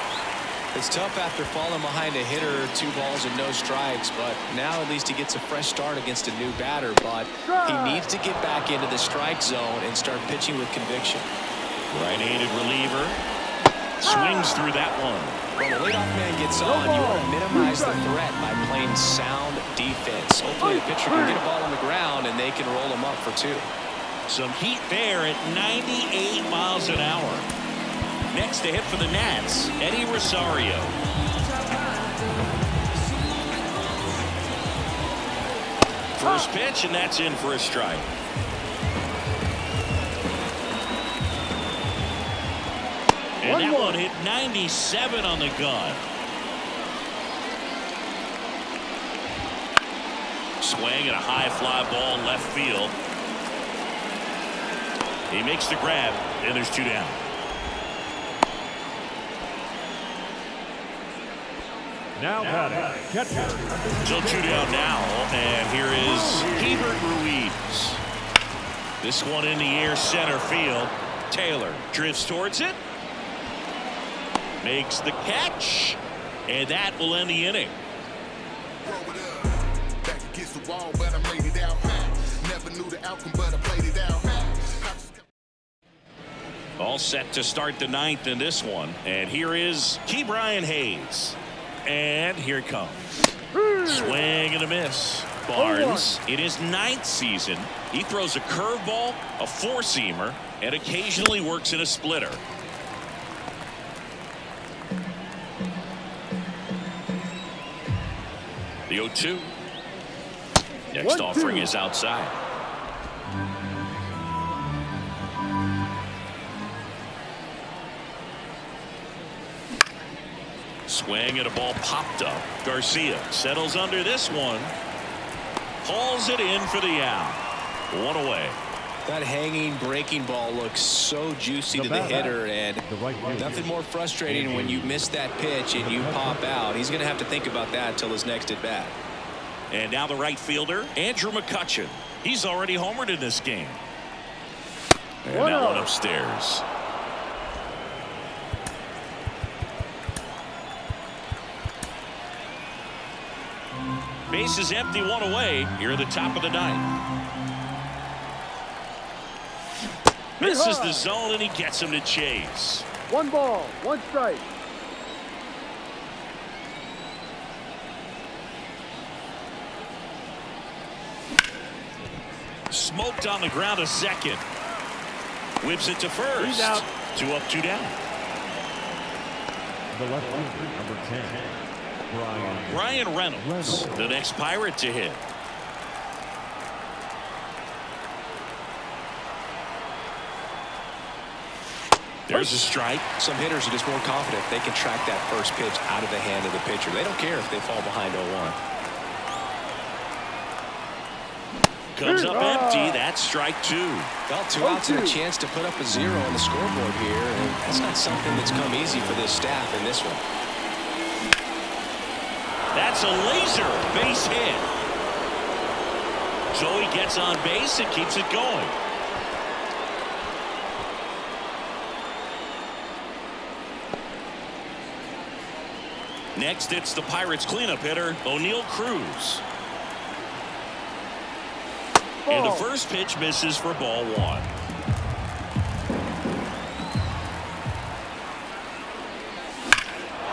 Speaker 2: It's tough after falling behind a hitter, 2 balls and no strikes, but now at least he gets a fresh start against a new batter, but he needs to get back into the strike zone and start pitching with conviction.
Speaker 1: Right-handed reliever. Swings through that one.
Speaker 2: When the leadoff man gets on, you want to minimize the threat by playing sound defense. Hopefully the pitcher can get a ball on the ground and they can roll him up for 2.
Speaker 1: Some heat there at 98 miles an hour. Next to hit for the Nats, Eddie Rosario. First pitch, and that's in for a strike. And that one hit 97 on the gun. Swing and a high fly ball in left field. He makes the grab, and there's 2 down.
Speaker 4: Now batting, catcher.
Speaker 1: Still 2 down now, and here is Hebert Ruiz. This one in the air, center field. Taylor drifts towards it. Makes the catch, and that will end the inning.
Speaker 6: Back against the wall, but I made it out high. Never knew the outcome, but I played it out high.
Speaker 1: All set to start the 9th in this one, and here is Ke'Bryan Hayes. And here it comes. Swing and a miss. Barnes, in his 9th season, he throws a curveball, a 4-seamer, and occasionally works in a splitter. The 0-2. Next offering is outside. Swing and a ball popped up. Garcia settles under this one. Hauls it in for the out. 1 away.
Speaker 2: That hanging breaking ball looks so juicy to the hitter, and nothing more frustrating when you miss that pitch and you pop out. He's going to have to think about that until his next at bat.
Speaker 1: And now the right fielder, Andrew McCutchen. He's already homered in this game. And that one upstairs. Base is empty, 1 away. Here at the top of the 9th. Misses the zone, and he gets him to chase.
Speaker 3: 1 ball, 1 strike.
Speaker 1: Smoked on the ground to second. Whips it to first.
Speaker 3: He's out.
Speaker 1: 2 up, 2 down.
Speaker 4: The left fielder, number 10.
Speaker 1: Ryan Reynolds, the next Pirate to hit. There's a strike.
Speaker 2: Some hitters are just more confident they can track that first pitch out of the hand of the pitcher. They don't care if they fall behind 0-1.
Speaker 1: Comes up empty. That's strike 2.
Speaker 2: Well, 2 outs and a chance to put up a 0 on the scoreboard here, and that's not something that's come easy for this staff in this one.
Speaker 1: That's a laser base hit. So he gets on base and keeps it going. Next, it's the Pirates cleanup hitter, O'Neal Cruz. And the first pitch misses for ball one.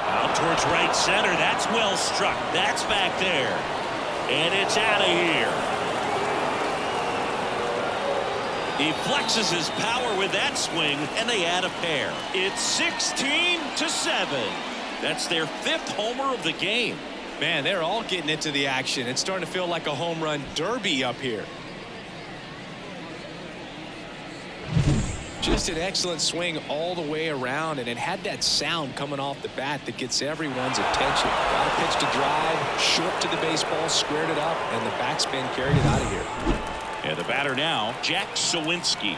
Speaker 1: Out towards right center. That's well struck. That's back there. And it's out of here. He flexes his power with that swing, and they add a pair. It's 16-7. That's their 5th homer of the game.
Speaker 2: Man, they're all getting into the action. It's starting to feel like a home run derby up here. Just an excellent swing all the way around, and it had that sound coming off the bat that gets everyone's attention. Got a pitch to drive, short to the baseball, squared it up, and the backspin carried it out of here.
Speaker 1: And the batter now, Jack Sawinski.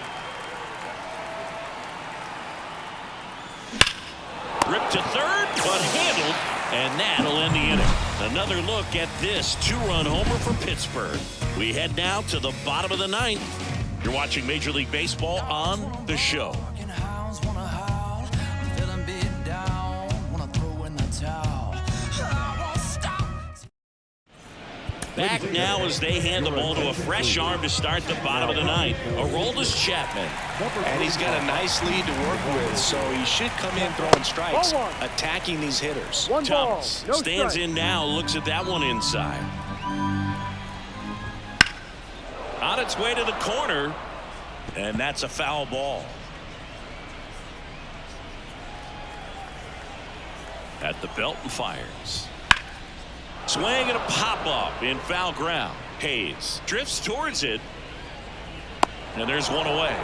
Speaker 1: Ripped to third, but handled, and that'll end the inning. Another look at this 2-run homer for Pittsburgh. We head now to the bottom of the 9th. You're watching Major League Baseball on The Show. Back now as they hand the ball to a fresh arm to start the bottom of the 9th. Aroldis Chapman.
Speaker 2: And he's got a nice lead to work with, so he should come in throwing strikes, attacking these hitters.
Speaker 1: Thomas stands in now, looks at that one inside. On its way to the corner, and that's a foul ball. At the belt and fires. Swing and a pop-up in foul ground. Hayes drifts towards it. And there's one away.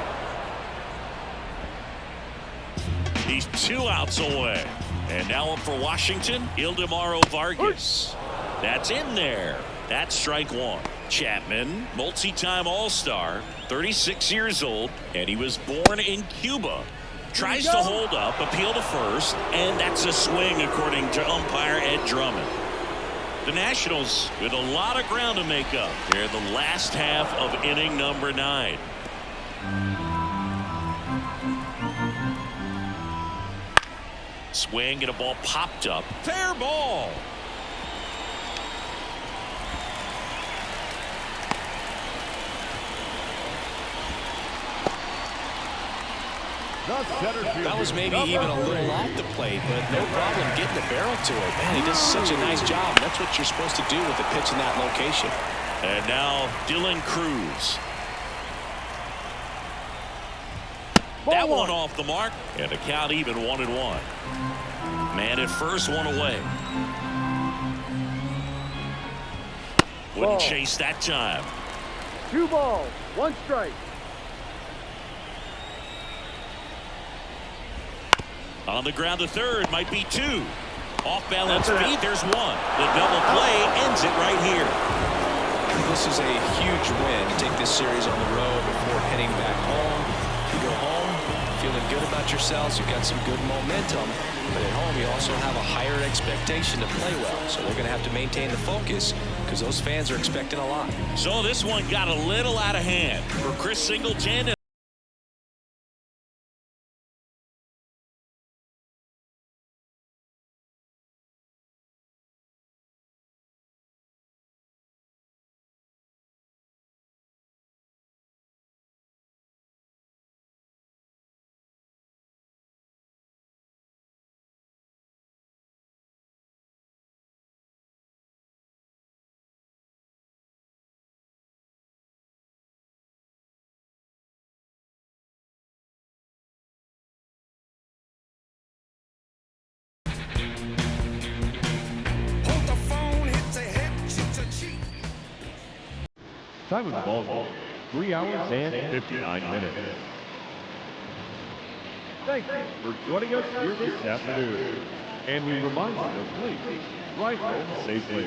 Speaker 1: He's 2 outs away. And now up for Washington, Ildemaro Vargas. That's in there. That's strike 1. Chapman, multi-time All-Star, 36 years old, and he was born in Cuba. Tries to hold up, appeal to first, and that's a swing according to umpire Ed Drummond. The Nationals with a lot of ground to make up here in the last half of inning number 9. Swing and a ball popped up. Fair ball.
Speaker 2: That was maybe even a little off the plate, but no problem getting the barrel to it. Man, he does such a nice job. That's what you're supposed to do with a pitch in that location.
Speaker 1: And now Dylan Cruz. That one off the mark, and the count even 1-1. Man at first, one away. Wouldn't chase that time.
Speaker 3: 2 balls, 1 strike.
Speaker 1: On the ground to third, might be 2. Off balance feet, there's 1. The double play ends it right here.
Speaker 2: This is a huge win. You take this series on the road before heading back home. You go home feeling good about yourselves. You've got some good momentum. But at home, you also have a higher expectation to play well. So they're going to have to maintain the focus because those fans are expecting a lot.
Speaker 1: So this one got a little out of hand for Chris Singleton.
Speaker 4: Time of the ball game, 3 hours and 59 minutes. Thank you for joining us here this afternoon. And we remind you to please rifle safely.